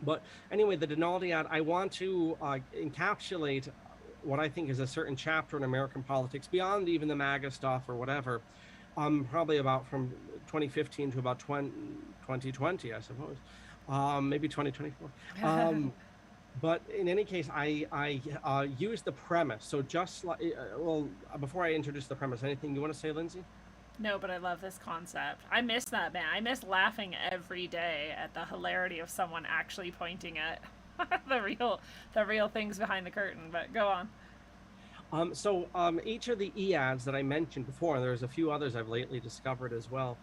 Speaker 3: But anyway, the Denaldiad, I want to encapsulate what I think is a certain chapter in American politics beyond even the MAGA stuff or whatever, probably about from 2015 to about 2020, I suppose, maybe 2024. But in any case, I use the premise. So just like, before I introduce the premise, anything you want to say, Lindsay?
Speaker 2: No, but I love this concept. I miss that, man. I miss laughing every day at the hilarity of someone actually pointing at the real things behind the curtain. But go on.
Speaker 3: So each of the Eads that I mentioned before, and there's a few others I've lately discovered as well.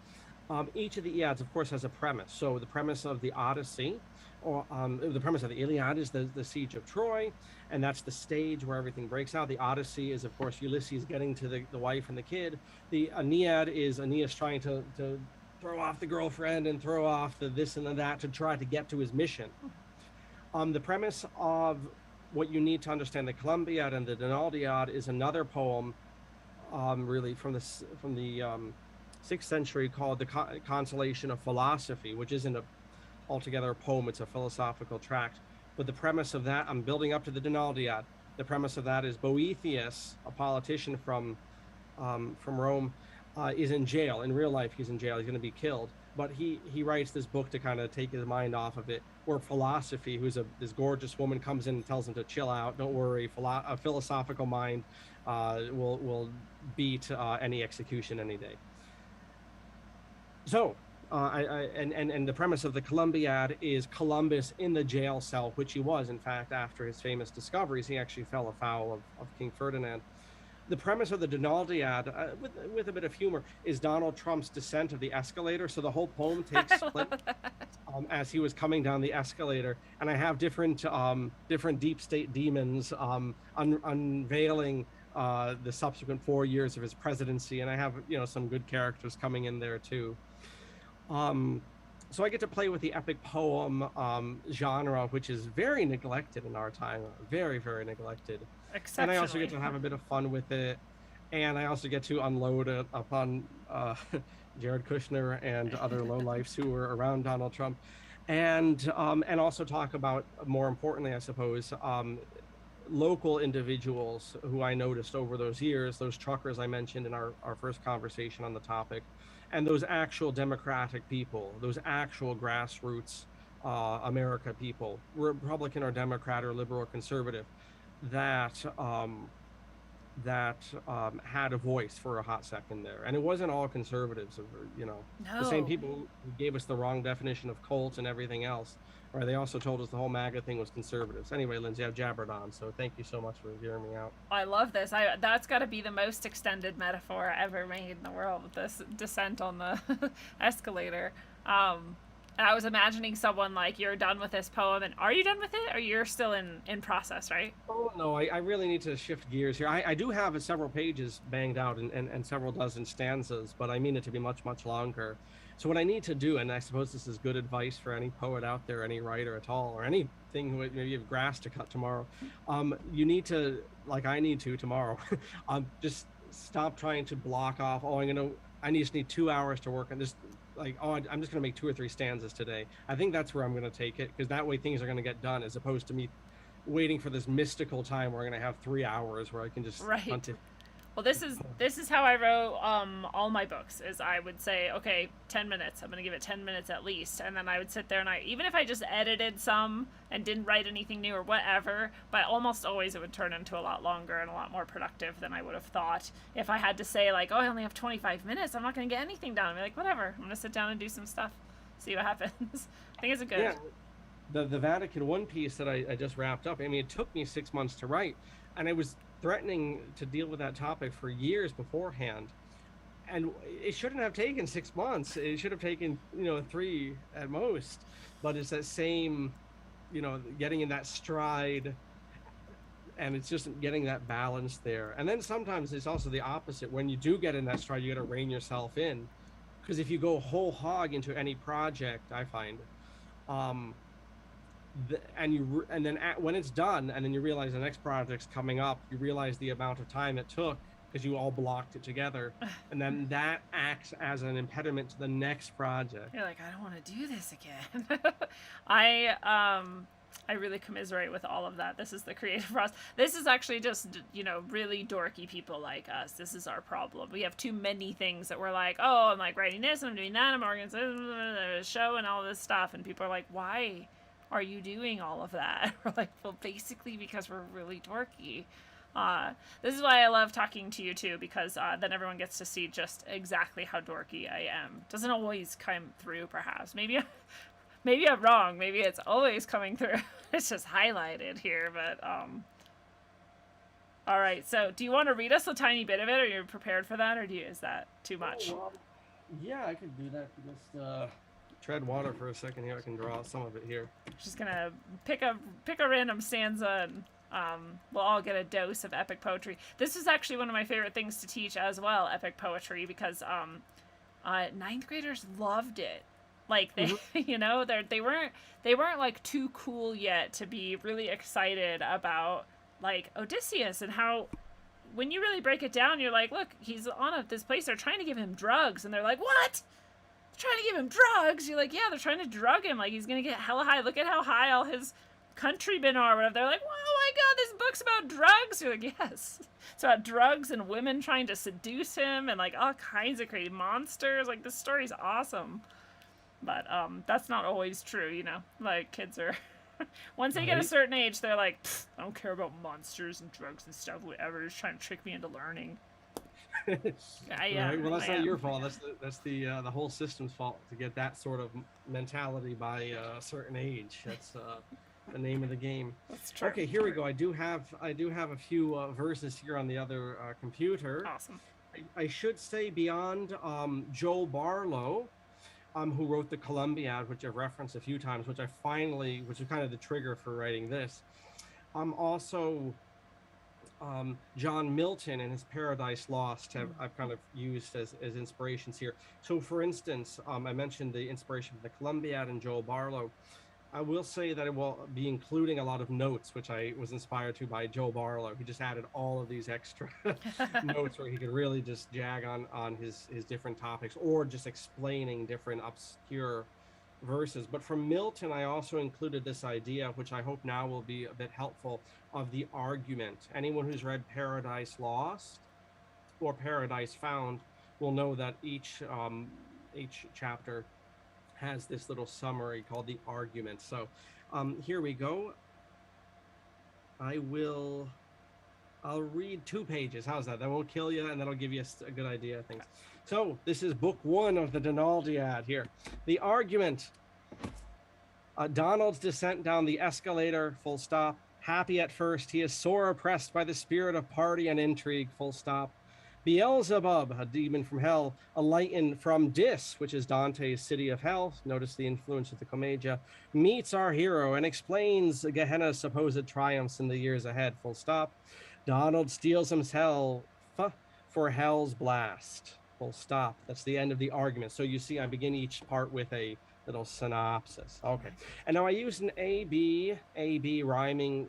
Speaker 3: Each of the Eads, of course, has a premise. So the premise of the Odyssey, or the premise of the Iliad, is the siege of Troy, and that's the stage where everything breaks out. The Odyssey is, of course, Ulysses getting to the wife and the kid. The Aeneid is Aeneas trying to throw off the girlfriend and throw off the this and the that to try to get to his mission. The premise of what you need to understand the Columbiad and the Denaldiad is another poem, really from the 6th century, called the Consolation of Philosophy, which isn't altogether a poem, it's a philosophical tract. But the premise of that, I'm building up to the Denaldiad. The premise of that is Boethius, a politician from Rome, is in jail. In real life, he's in jail. He's going to be killed. But he writes this book to kind of take his mind off of it. Where Philosophy, who's this gorgeous woman, comes in and tells him to chill out. Don't worry. A philosophical mind will beat any execution any day. So. And the premise of the Columbiad is Columbus in the jail cell, which he was, in fact, after his famous discoveries. He actually fell afoul of King Ferdinand. The premise of the Denaldiad, with a bit of humor, is Donald Trump's descent of the escalator. So the whole poem takes place as he was coming down the escalator, and I have different deep state demons unveiling the subsequent 4 years of his presidency, and I have some good characters coming in there too. So I get to play with the epic poem genre, which is very neglected in our time, very, very neglected. And I also get to have a bit of fun with it, and I also get to unload it upon Jared Kushner and other lowlifes who were around Donald Trump, and also talk about, more importantly, I suppose, local individuals who I noticed over those years, those truckers I mentioned in our first conversation on the topic, and those actual democratic people, those actual grassroots America people, Republican or Democrat or liberal or conservative, that had a voice for a hot second there. And it wasn't all conservatives, the same people who gave us the wrong definition of cult and everything else. Right? They also told us the whole MAGA thing was conservatives. Anyway, Lindsay, I've jabbered on, so thank you so much for hearing me out.
Speaker 2: I love this. That's got to be the most extended metaphor ever made in the world, this descent on the escalator. And I was imagining someone like, you're done with this poem, and are you done with it, or you're still in process, right?
Speaker 3: Oh, no, I really need to shift gears here. I do have several pages banged out and several dozen stanzas, but I mean it to be much, much longer. So what I need to do, and I suppose this is good advice for any poet out there, any writer at all, or anything who maybe you have grass to cut tomorrow, you need to, like I need to tomorrow, just stop trying to block off, I just need 2 hours to work on this. Like, I'm just going to make 2 or 3 stanzas today. I think that's where I'm going to take it, because that way things are going to get done, as opposed to me waiting for this mystical time where I'm going to have 3 hours where I can just hunt it.
Speaker 2: Well, this is how I wrote all my books. Is I would say, okay, 10 minutes. I'm going to give it 10 minutes at least, and then I would sit there and even if I just edited some and didn't write anything new or whatever, but almost always it would turn into a lot longer and a lot more productive than I would have thought. If I had to say like, I only have 25 minutes, I'm not going to get anything done. I'm like, whatever. I'm going to sit down and do some stuff, see what happens. I think it's a good.
Speaker 3: Yeah, the Vatican I piece that I just wrapped up. I mean, it took me 6 months to write, and I was threatening to deal with that topic for years beforehand, and it shouldn't have taken 6 months. It should have taken 3 at most. But it's that same, getting in that stride, and it's just getting that balance there. And then sometimes it's also the opposite. When you do get in that stride, you got to rein yourself in, because if you go whole hog into any project, I find, and then when it's done, and then you realize the next project's coming up, you realize the amount of time it took because you all blocked it together, and then that acts as an impediment to the next project.
Speaker 2: You're like, I don't want to do this again. I really commiserate with all of that. This is the creative process. This is actually just, really dorky people like us. This is our problem. We have too many things that we're like, oh, I'm like writing this, I'm doing that, I'm organizing a show and all this stuff, and people are like, why are you doing all of that? We're like, well, basically because we're really dorky. This is why I love talking to you too, because then everyone gets to see just exactly how dorky I am. Doesn't always come through, perhaps. Maybe I'm wrong. Maybe it's always coming through. It's just highlighted here, but all right. So, do you want to read us a tiny bit of it? Are you prepared for that, or is that too much?
Speaker 3: Oh, well, yeah, I could do that. Just tread water for a second here. I can draw some of it here.
Speaker 2: Just gonna pick a random stanza, and we'll all get a dose of epic poetry. This is actually one of my favorite things to teach as well, epic poetry, because ninth graders loved it. Like they, they weren't like too cool yet to be really excited about like Odysseus, and how when you really break it down, you're like, look, he's on this place. They're trying to give him drugs, and they're like, what? Trying to give him drugs? You're like, yeah, they're trying to drug him, like he's gonna get hella high. Look at how high all his countrymen are, whatever. They're like, oh my god, this book's about drugs. You're like, yes, it's about drugs and women trying to seduce him and like all kinds of crazy monsters. Like, this story's awesome, but that's not always true. Like, kids are once they get a certain age, they're like, I don't care about monsters and drugs and stuff, whatever, just trying to trick me into learning.
Speaker 3: Right. Well, that's not your fault. That's the whole system's fault to get that sort of mentality by a certain age. That's the name of the game.
Speaker 2: That's true.
Speaker 3: Okay, here we go. I do have a few verses here on the other computer.
Speaker 2: Awesome.
Speaker 3: I should say, beyond Joel Barlow, who wrote the Columbiad, which I've referenced a few times, which is kind of the trigger for writing this. Also, John Milton and his Paradise Lost I've kind of used as inspirations here. So, for instance, I mentioned the inspiration from the Columbiad and Joel Barlow. I will say that it will be including a lot of notes, which I was inspired to by Joe Barlow. He just added all of these extra notes where he could really just jag on his different topics, or just explaining different obscure verses. But from Milton, I also included this idea, which I hope now will be a bit helpful, of the argument. Anyone who's read Paradise Lost or Paradise Found will know that each chapter has this little summary called the argument. So here we go. I'll read 2 pages. How's that? That won't kill you, and that'll give you a good idea of things. So this is book 1 of the Donaldiad here. The argument. Donald's descent down the escalator, full stop. Happy at first, he is sore oppressed by the spirit of party and intrigue, full stop. Beelzebub, a demon from hell, enlightened from Dis, which is Dante's city of hell. Notice the influence of the Commedia. Meets our hero and explains Gehenna's supposed triumphs in the years ahead, full stop. Donald steals himself for hell's blast, full stop. That's the end of the argument. So you see, I begin each part with a little synopsis. Okay. And now I use an A-B rhyming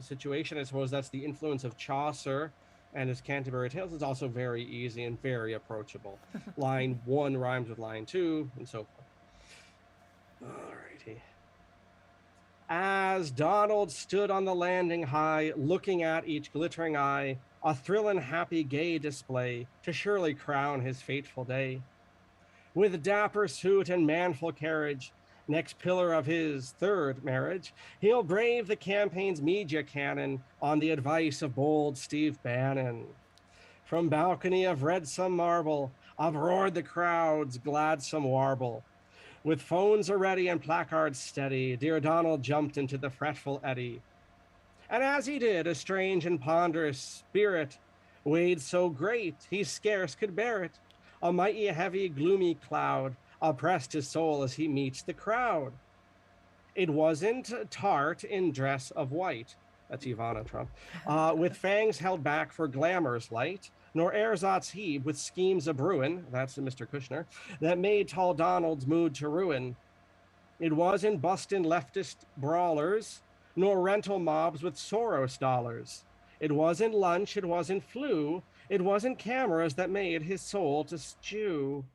Speaker 3: situation. I suppose that's the influence of Chaucer and his Canterbury Tales. Is also very easy and very approachable. Line 1 rhymes with line 2, and so forth. Alrighty. As Donald stood on the landing high, looking at each glittering eye, a thrillin' happy gay display to surely crown his fateful day. With dapper suit and manful carriage, next pillar of his 3rd marriage, he'll brave the campaign's media cannon on the advice of bold Steve Bannon. From balcony of redsome marble, uproared the crowd's gladsome warble. With phones a-ready and placards steady, dear Donald jumped into the fretful eddy. And as he did, a strange and ponderous spirit weighed so great he scarce could bear it. A mighty heavy gloomy cloud oppressed his soul as he meets the crowd. It wasn't tart in dress of white, that's Ivana Trump, with fangs held back for glamour's light, nor ersatz he with schemes of bruin, that's Mr. Kushner, that made tall Donald's mood to ruin. It wasn't bustin' leftist brawlers, nor rental mobs with Soros dollars. It wasn't lunch, it wasn't flu, it wasn't cameras that made his soul to stew.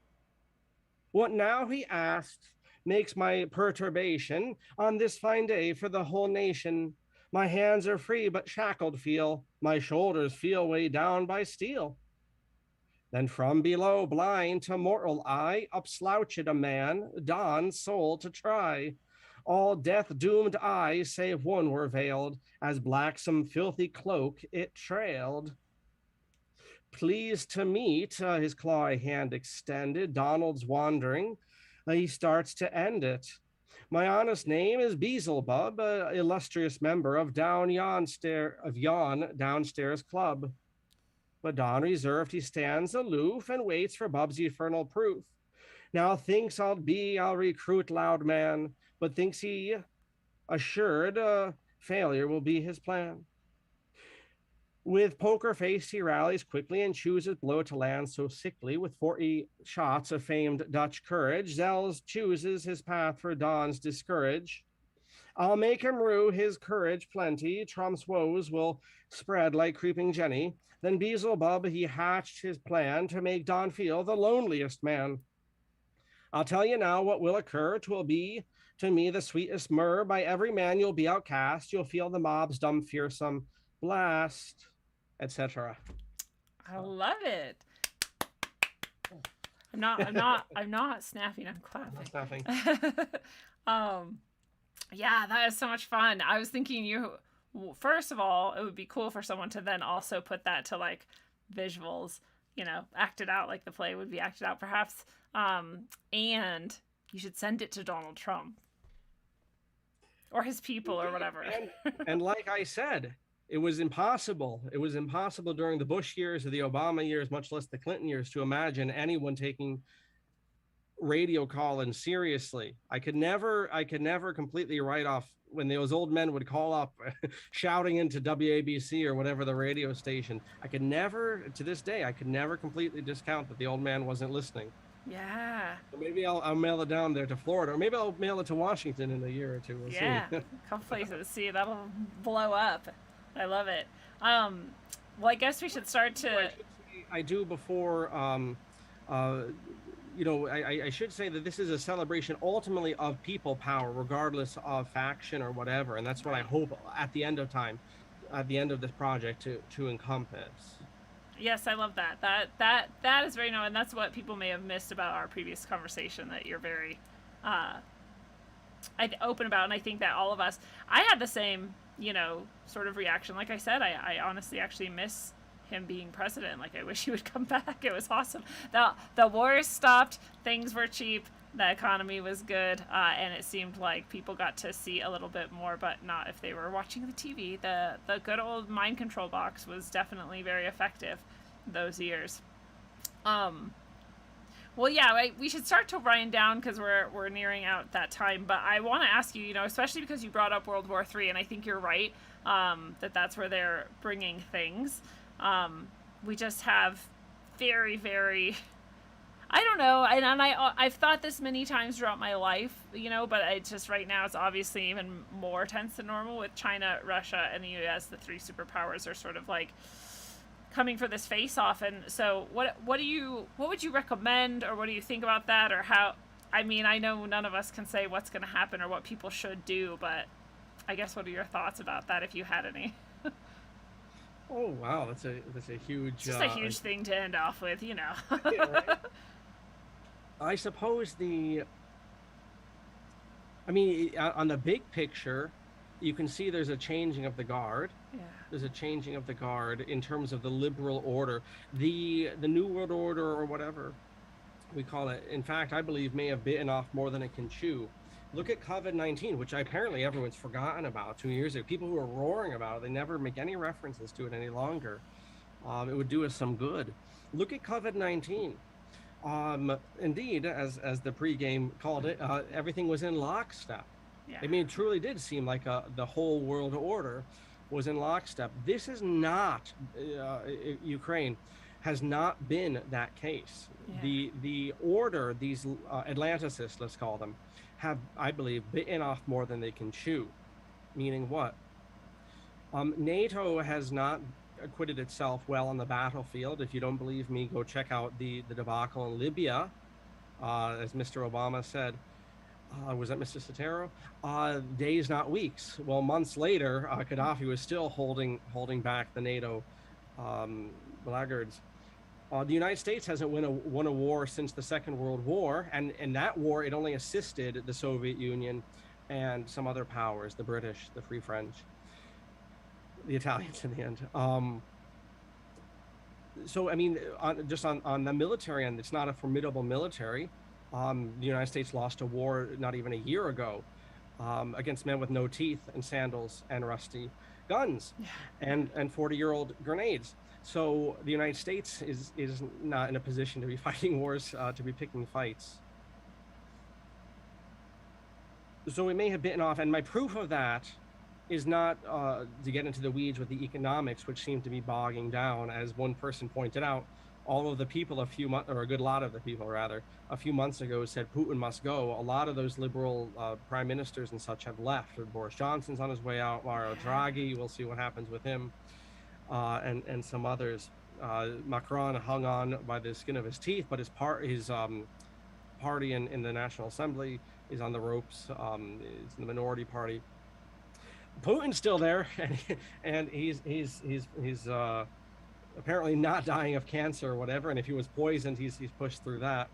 Speaker 3: What now, he asked, makes my perturbation on this fine day for the whole nation? My hands are free but shackled feel, my shoulders feel weighed down by steel. Then from below, blind to mortal eye, up slouched a man, Don's soul to try. All death-doomed eyes, save one, were veiled, as black some filthy cloak it trailed. Pleased to meet, his clawy hand extended, Donald's wandering, he starts to end it. My honest name is Beelzebub, illustrious member of yon downstairs club. But Don reserved, he stands aloof and waits for Bub's eternal proof. Now thinks I'll recruit loud man, but thinks he assured failure will be his plan. With poker face, he rallies quickly and chooses blow to land so sickly. With 40 shots of famed Dutch courage, Zels chooses his path for Don's discourage. I'll make him rue his courage plenty. Trump's woes will spread like creeping Jenny. Then Beelzebub, he hatched his plan to make Don feel the loneliest man. I'll tell you now what will occur. 'Twill be to me the sweetest myrrh. By every man you'll be outcast. You'll feel the mob's dumb, fearsome blast, etc.
Speaker 2: I love it. I'm not snapping, I'm clapping. Yeah, that is so much fun. I was thinking first of all, it would be cool for someone to then also put that to like visuals, act it out like the play would be acted out perhaps. And you should send it to Donald Trump or his people or whatever.
Speaker 3: And like I said, it was impossible. It was impossible during the Bush years or the Obama years, much less the Clinton years, to imagine anyone taking radio call-in seriously. I could never completely write off when those old men would call up shouting into WABC or whatever the radio station. I could never, to this day, I could never completely discount that the old man wasn't listening.
Speaker 2: Yeah.
Speaker 3: So maybe I'll mail it down there to Florida, or maybe I'll mail it to Washington in a year or two. We'll see.
Speaker 2: A couple places. See, that'll blow up. I love it. Well, I guess we should start to.
Speaker 3: I do before. I should say that this is a celebration ultimately of people power, regardless of faction or whatever, and that's what I hope at the end of time, at the end of this project, to encompass.
Speaker 2: Yes, I love that. That is very and that's what people may have missed about our previous conversation, that you're very open about, and I think that all of us. I had the same, sort of reaction. Like I said, I honestly actually miss him being president. Like, I wish he would come back. It was awesome. The wars stopped, things were cheap, the economy was good, and it seemed like people got to see a little bit more, but not if they were watching the TV. The good old mind control box was definitely very effective those years. Well, yeah, we should start to wind down because we're nearing out that time. But I want to ask you, especially because you brought up World War III, and I think you're right, that's where they're bringing things. We just have very, very, I don't know, and I've thought this many times throughout my life, but it's just right now it's obviously even more tense than normal with China, Russia, and the U.S. The three superpowers are sort of like coming for this face-off. And so what would you recommend, or what do you think about that, or how? I mean, I know none of us can say what's going to happen or what people should do, but I guess what are your thoughts about that, if you had any?
Speaker 3: Oh wow, that's a huge.
Speaker 2: It's just a huge thing to end off with,
Speaker 3: Yeah, right? I suppose on the big picture, you can see there's a changing of the guard.
Speaker 2: Yeah.
Speaker 3: There's a changing of the guard in terms of the liberal order, the New World Order, or whatever we call it. In fact, I believe may have bitten off more than it can chew. Look at COVID-19, which apparently everyone's forgotten about 2 years ago. People who are roaring about it, they never make any references to it any longer. It would do us some good. Look at COVID-19. Indeed, as the pregame called it, everything was in lockstep.
Speaker 2: Yeah.
Speaker 3: I mean, it truly did seem like the whole world order was in lockstep. This is not, Ukraine has not been that case.
Speaker 2: Yeah.
Speaker 3: The order, these Atlanticists, let's call them, have, I believe, bitten off more than they can chew. Meaning what? NATO has not acquitted itself well on the battlefield. If you don't believe me, go check out the debacle in Libya. As Mr. Obama said, was that Mr. Sotero? Days, not weeks. Well, months later, Gaddafi was still holding back the NATO blackguards. The United States hasn't won a war since the Second World War, and in that war, it only assisted the Soviet Union and some other powers, the British, the Free French, the Italians in the end. So, I mean, on the military end, it's not a formidable military. The United States lost a war not even a year ago against men with no teeth and sandals and rusty guns and 40-year-old grenades. So the United States is not in a position to be fighting wars, to be picking fights. So it may have bitten off, and my proof of that is not to get into the weeds with the economics, which seem to be bogging down. As one person pointed out, all of the people a good lot of the people rather, a few months ago said Putin must go. A lot of those liberal prime ministers and such have left. Boris Johnson's on his way out, Mario Draghi, we'll see what happens with him. And some others. Macron hung on by the skin of his teeth, but his party in the National Assembly is on the ropes. It's the minority party. Putin's still there, and he's apparently not dying of cancer or whatever. And if he was poisoned, he's pushed through that.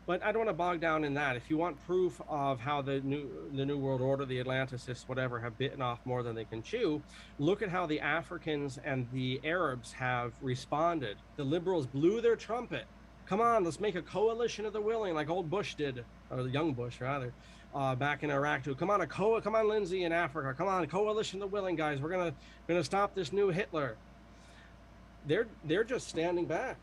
Speaker 3: But I don't want to bog down in that. If you want proof of how the New World Order, the Atlanticists, whatever, have bitten off more than they can chew, look at how the Africans and the Arabs have responded. The liberals blew their trumpet. Come on, let's make a coalition of the willing, like old Bush did, or young Bush rather, back in Iraq too. Come on, Lindsay in Africa. Come on, coalition of the willing, guys. We're gonna stop this new Hitler. They're just standing back.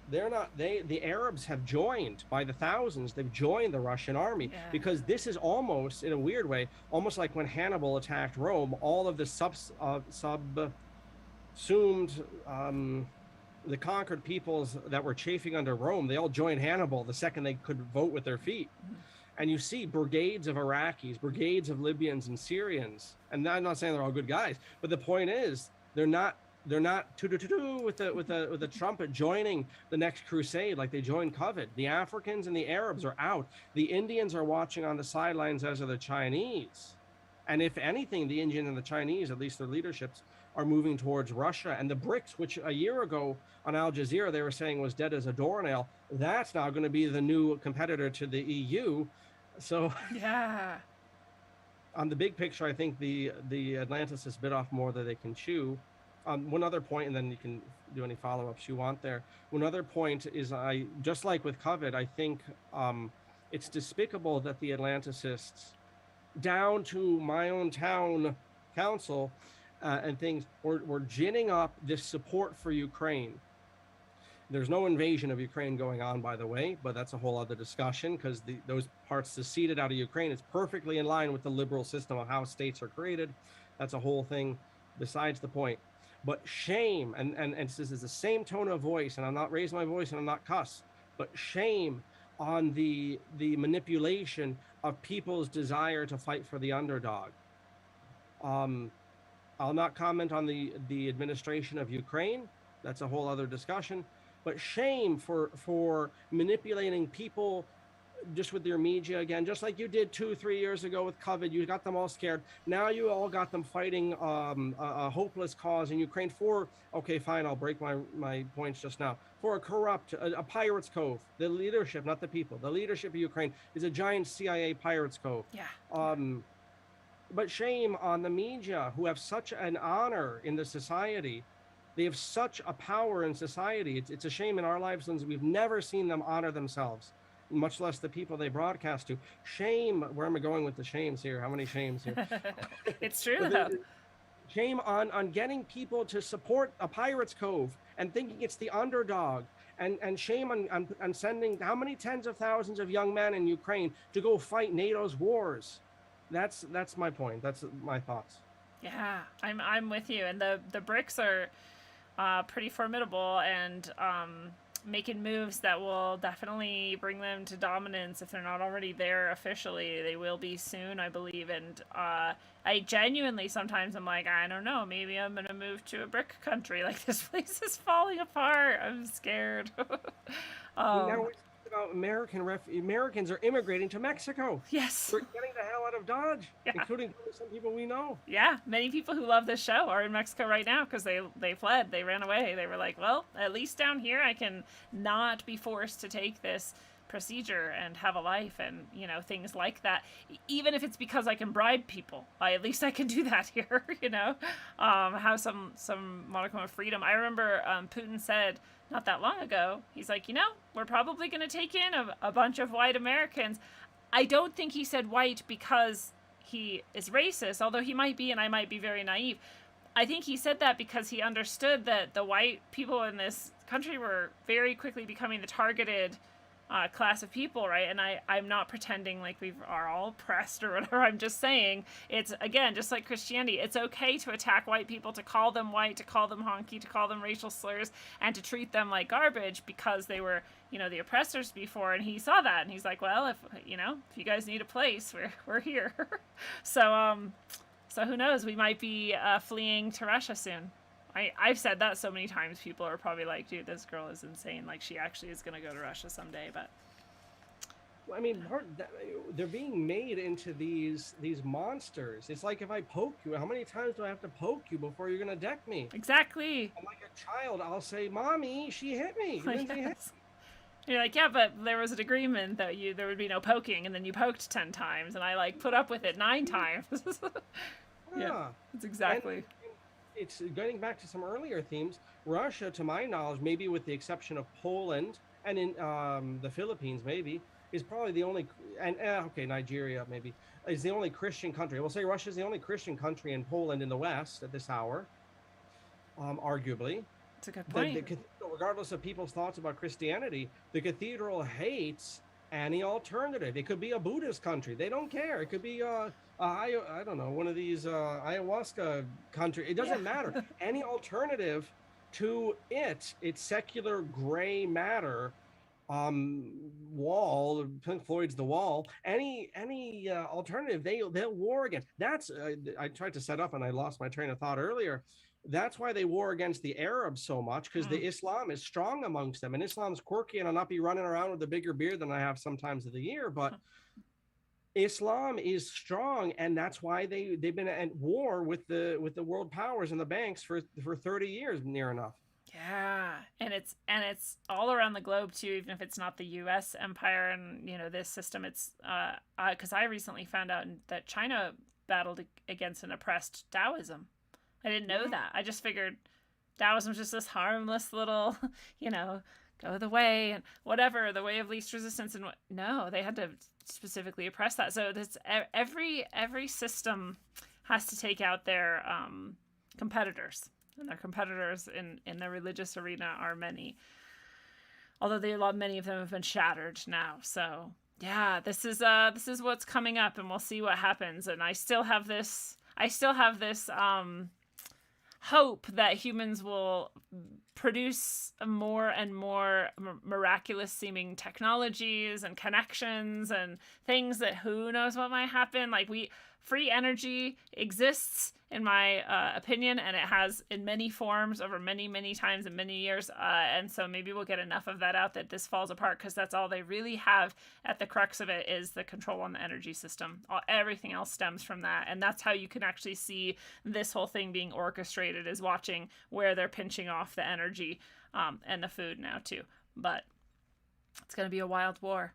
Speaker 3: They're not, the Arabs have joined by the thousands. They've joined the Russian army
Speaker 2: Yeah.
Speaker 3: because this is almost, in a weird way, almost like when Hannibal attacked Rome. All of the subsumed, the conquered peoples that were chafing under Rome, they all joined Hannibal the second they could vote with their feet. And you see brigades of Iraqis, brigades of Libyans and Syrians. And I'm not saying they're all good guys, but the point is they're not with the trumpet joining the next crusade like they joined COVID. The Africans and the Arabs are out. The Indians are watching on the sidelines, as are the Chinese. And if anything, the Indian and the Chinese, at least their leaderships, are moving towards Russia. And the BRICS, which a year ago on Al Jazeera they were saying was dead as a doornail, that's now going to be the new competitor to the EU. So
Speaker 2: Yeah.
Speaker 3: on the big picture, I think the Atlanticists bit off more than they can chew. One other point, and then you can do any follow-ups you want there. One other point is, just like with COVID, I think it's despicable that the Atlanticists, down to my own town council and things, were ginning up this support for Ukraine. There's no invasion of Ukraine going on, by the way, but that's a whole other discussion, because those parts seceded out of Ukraine is perfectly in line with the liberal system of how states are created. That's a whole thing besides the point. But shame, and this is the same tone of voice, and I'm not raising my voice and I'm not cuss, but shame on the manipulation of people's desire to fight for the underdog. I'll not comment on the administration of Ukraine. That's a whole other discussion. But shame for manipulating people just with your media again, just like you did 2-3 years ago with COVID. You got them all scared. Now you all got them fighting a hopeless cause in Ukraine for, okay, fine, I'll break my points just now, for a corrupt, a pirate's cove. The leadership, not the people, the leadership of Ukraine is a giant CIA pirate's cove.
Speaker 2: Yeah.
Speaker 3: But shame on the media, who have such an honor in the society. They have such a power in society. It's a shame in our lives, Lindsay, we've never seen them honor themselves, much less the people they broadcast to. Shame. Where am I going with the shames here? How many shames here?
Speaker 2: It's true, though.
Speaker 3: Shame on getting people to support a pirate's cove and thinking it's the underdog. And shame on sending how many tens of thousands of young men in Ukraine to go fight NATO's wars. That's my point. That's my thoughts.
Speaker 2: Yeah, I'm with you. And the BRICS are pretty formidable, and making moves that will definitely bring them to dominance. If they're not already there officially, they will be soon, I believe. And I genuinely sometimes I'm like, I don't know, maybe I'm gonna move to a BRIC country. Like, this place is falling apart. I'm scared.
Speaker 3: Now we're about Americans are immigrating to Mexico.
Speaker 2: Yes.
Speaker 3: We're getting the hell out of Dodge,
Speaker 2: Yeah.
Speaker 3: including some people we know.
Speaker 2: Yeah, many people who love this show are in Mexico right now because they fled, they ran away. They were like, well, at least down here I can not be forced to take this procedure and have a life, and things like that. Even if it's because I can bribe people, at least I can do that here. Have some modicum of freedom. I remember Putin said not that long ago, he's like, we're probably going to take in a bunch of white Americans. I don't think he said white because he is racist, although he might be, and I might be very naive. I think he said that because he understood that the white people in this country were very quickly becoming the targeted class of people, right? And I'm not pretending like we are all oppressed or whatever. I'm just saying, it's, again, just like Christianity, it's okay to attack white people, to call them white, to call them honky, to call them racial slurs, and to treat them like garbage because they were, the oppressors before. And he saw that, and he's like, well, if you guys need a place, we're here. So who knows? We might be fleeing to Russia soon. I've said that so many times, people are probably like, dude, this girl is insane. Like, she actually is going to go to Russia someday. But
Speaker 3: I mean, they're being made into these monsters. It's like, if I poke you, how many times do I have to poke you before you're going to deck me?
Speaker 2: Exactly.
Speaker 3: I'm like a child. I'll say, Mommy, she hit me. Lindsay hit me.
Speaker 2: You're like, yeah, but there was an agreement that there would be no poking, and then you poked 10 times, and I put up with it 9 times. Yeah, that's exactly.
Speaker 3: And it's getting back to some earlier themes. Russia, to my knowledge, maybe with the exception of Poland and in the Philippines, maybe, is probably the only, and Nigeria maybe, is the only Christian country. We'll say Russia is the only Christian country in Poland in the West at this hour, arguably.
Speaker 2: That's a good point.
Speaker 3: The cathedral regardless of people's thoughts about Christianity, the cathedral hates any alternative. It could be a Buddhist country. They don't care. It could be I don't know, one of these ayahuasca country. It doesn't matter. Any alternative to its secular gray matter wall, Pink Floyd's The Wall, any alternative, they'll war against. That's I tried to set up and I lost my train of thought earlier. That's why they war against the Arabs so much, because the Islam is strong amongst them, and Islam's quirky, and I'll not be running around with a bigger beard than I have sometimes of the year, but Islam is strong, and that's why they've been at war with the world powers and the banks for 30 years, near enough.
Speaker 2: Yeah, and it's all around the globe too, even if it's not the U.S. empire and this system. It's because I recently found out that China battled against and oppressed Taoism. I didn't know that. I just figured Taoism was just this harmless little, go the way and whatever, the way of least resistance. And no, they had to specifically oppress that. So this every system has to take out their competitors. And their competitors in the religious arena are many, although many of them have been shattered now. So yeah, this is what's coming up, and we'll see what happens. And I still have this hope that humans will produce more and more miraculous seeming technologies and connections and things that who knows what might happen. Like free energy exists, in my opinion, and it has in many forms over many, many times in many years. And so maybe we'll get enough of that out that this falls apart, because that's all they really have at the crux of it is the control on the energy system. Everything else stems from that. And that's how you can actually see this whole thing being orchestrated, is watching where they're pinching off the energy and the food now too. But it's going to be a wild war.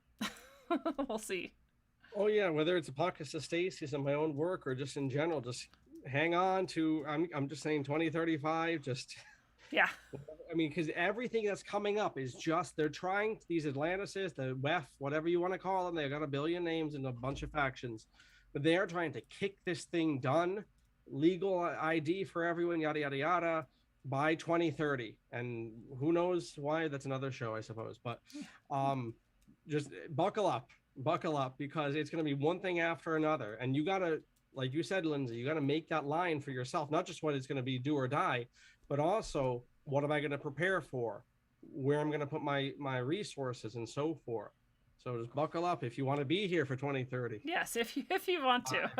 Speaker 2: We'll see.
Speaker 3: Oh yeah, whether it's Apocatastasis in my own work or just in general, just hang on to, I'm just saying 2035, just
Speaker 2: yeah.
Speaker 3: I mean, because everything that's coming up is just, they're trying, these Atlantists, the WEF, whatever you want to call them, they've got a billion names and a bunch of factions, but they are trying to kick this thing done, legal ID for everyone, yada yada yada, by 2030. And who knows why? That's another show, I suppose. But just buckle up, because it's going to be one thing after another. And you got to, like you said, Lindsay, you got to make that line for yourself, not just what it's going to be do or die, but also what am I going to prepare for, where I'm going to put my resources and so forth. So just buckle up if you want to be here for 2030.
Speaker 2: Yes, if you want to.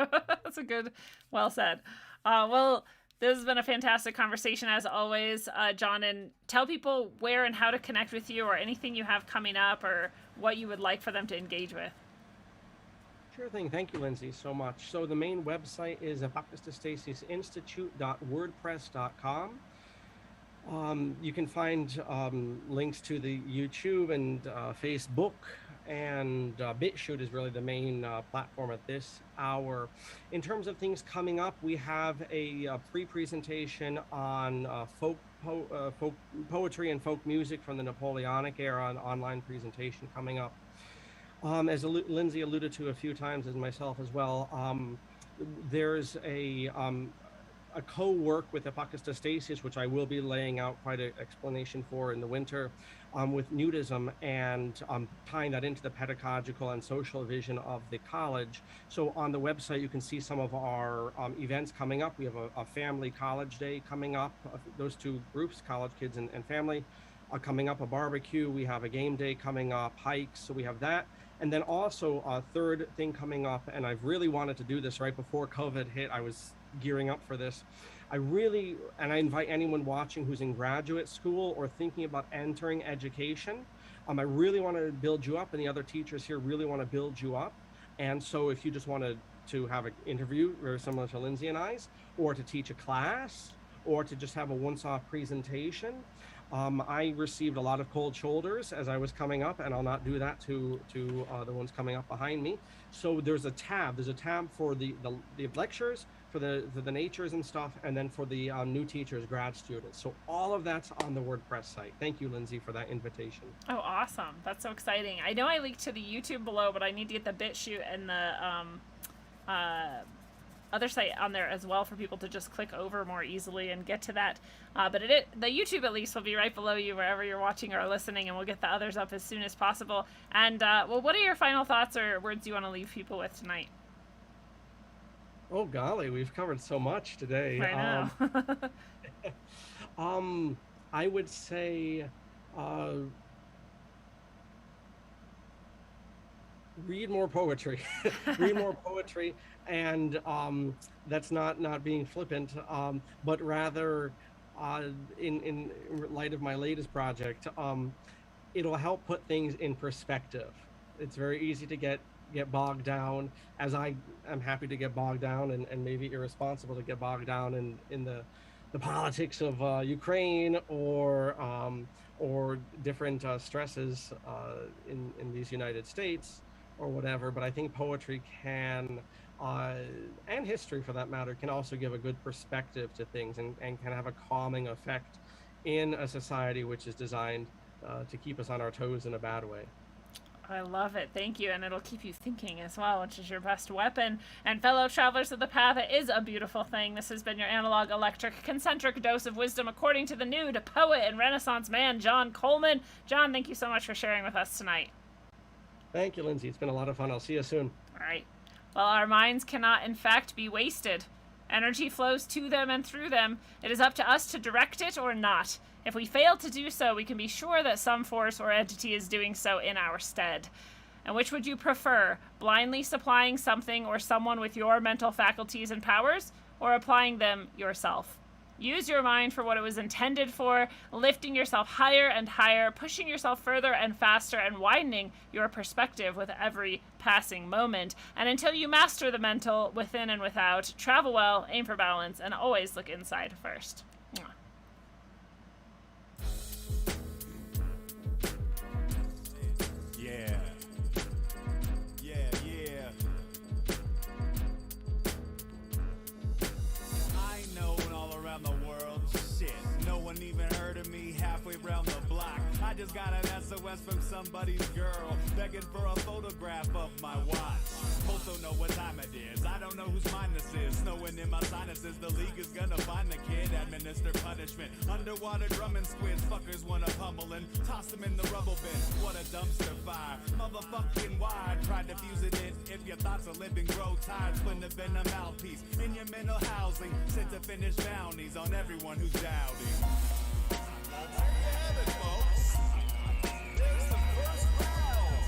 Speaker 2: That's a good, well said. Well, this has been a fantastic conversation as always, John, and tell people where and how to connect with you, or anything you have coming up, or what you would like for them to engage with.
Speaker 3: Sure thing. Thank you, Lindsay, so much. So the main website is apocatastasisinstitute.wordpress.com. You can find links to the YouTube and Facebook, and BitChute is really the main platform at this hour. In terms of things coming up, we have a pre-presentation on folk poetry and folk music from the Napoleonic era, an online presentation coming up. As Lindsay alluded to a few times, as myself as well, there's a co-work with Apocatastasis, which I will be laying out quite an explanation for in the winter, with nudism, and tying that into the pedagogical and social vision of the college. So on the website, you can see some of our events coming up. We have a family college day coming up, those two groups, college kids and family, coming up, a barbecue. We have a game day coming up, hikes, so we have that. And then also a third thing coming up, and I've really wanted to do this right before COVID hit. I was gearing up for this. I invite anyone watching who's in graduate school or thinking about entering education. I really want to build you up, and the other teachers here really want to build you up. And so if you just wanted to have an interview very similar to Lindsay and I's, or to teach a class, or to just have a once-off presentation, I received a lot of cold shoulders as I was coming up, and I'll not do that to the ones coming up behind me. So there's a tab for the lectures, for the natures and stuff, and then for the new teachers, grad students. So all of that's on the WordPress site. Thank you, Lindsay, for that invitation.
Speaker 2: Oh, awesome. That's so exciting. I know I linked to the YouTube below, but I need to get the BitChute and the other site on there as well for people to just click over more easily and get to that. But the YouTube at least will be right below you wherever you're watching or listening, and we'll get the others up as soon as possible. And well, what are your final thoughts or words you want to leave people with tonight?
Speaker 3: Oh golly, we've covered so much today.
Speaker 2: I know.
Speaker 3: I would say read more poetry. Read more poetry, and that's not being flippant, but rather in light of my latest project, it'll help put things in perspective. It's very easy to get bogged down, as I am happy to get bogged down, and maybe irresponsible to get bogged down in the politics of Ukraine or different stresses in these United States or whatever. But I think poetry can, and history for that matter, can also give a good perspective to things and can have a calming effect in a society which is designed to keep us on our toes in a bad way.
Speaker 2: I love it. Thank you. And it'll keep you thinking as well, which is your best weapon. And fellow travelers of the path, it is a beautiful thing. This has been your analog, electric, concentric dose of wisdom according to the nude poet and Renaissance man, John Coleman. John, thank you so much for sharing with us tonight.
Speaker 3: Thank you, Lindsay. It's been a lot of fun. I'll see you soon.
Speaker 2: All right. Well, our minds cannot, in fact, be wasted. Energy flows to them and through them. It is up to us to direct it or not. If we fail to do so, we can be sure that some force or entity is doing so in our stead. And which would you prefer, blindly supplying something or someone with your mental faculties and powers, or applying them yourself? Use your mind for what it was intended for, lifting yourself higher and higher, pushing yourself further and faster, and widening your perspective with every passing moment. And until you master the mental, within and without, travel well, aim for balance, and always look inside first. Mwah.
Speaker 1: Yeah. I ain't known all around the world. Shit, no one even heard of me halfway around the block. I just got an SOS from somebody's girl, begging for a photograph of my watch. Both don't know what time it is. I don't know whose mind this is. Snowing in my sinuses, the league is gonna find the kid, administer punishment. Underwater drumming squids, fuckers wanna pummel and toss them in the rubble bin. What a dumpster fire, motherfucking why? Tried to fuse it in. If your thoughts are living, grow tired. Split the venom mouthpiece in your mental housing. Sent to finish bounties on everyone who's doubting. There you have it, folks. There's the first round.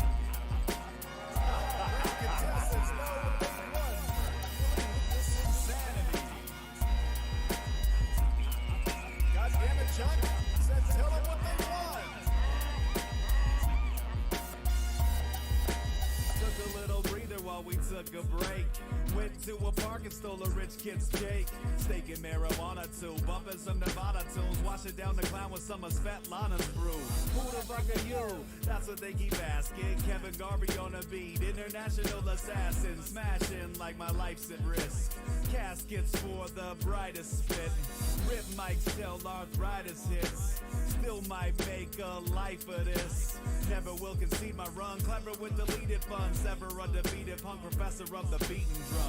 Speaker 1: Contestants know what they won. This insanity. God damn it, Chuck. Said tell them what they won. Took a little breather while we took a break. Went to a park and stole a rich kid's cake. Steak and marijuana too, bumping some Nevada tunes. Wash it down the clown with some of Svetlana's brew. Who the fuck are you? That's what they keep asking. Kevin Garvey on a beat, international assassin. Smashing like my life's at risk. Caskets for the brightest spit. Rip mics tell arthritis hits. Still might make a life of this. Never will concede my run. Clever with deleted fun. Sever undefeated punk professor of the beaten drum.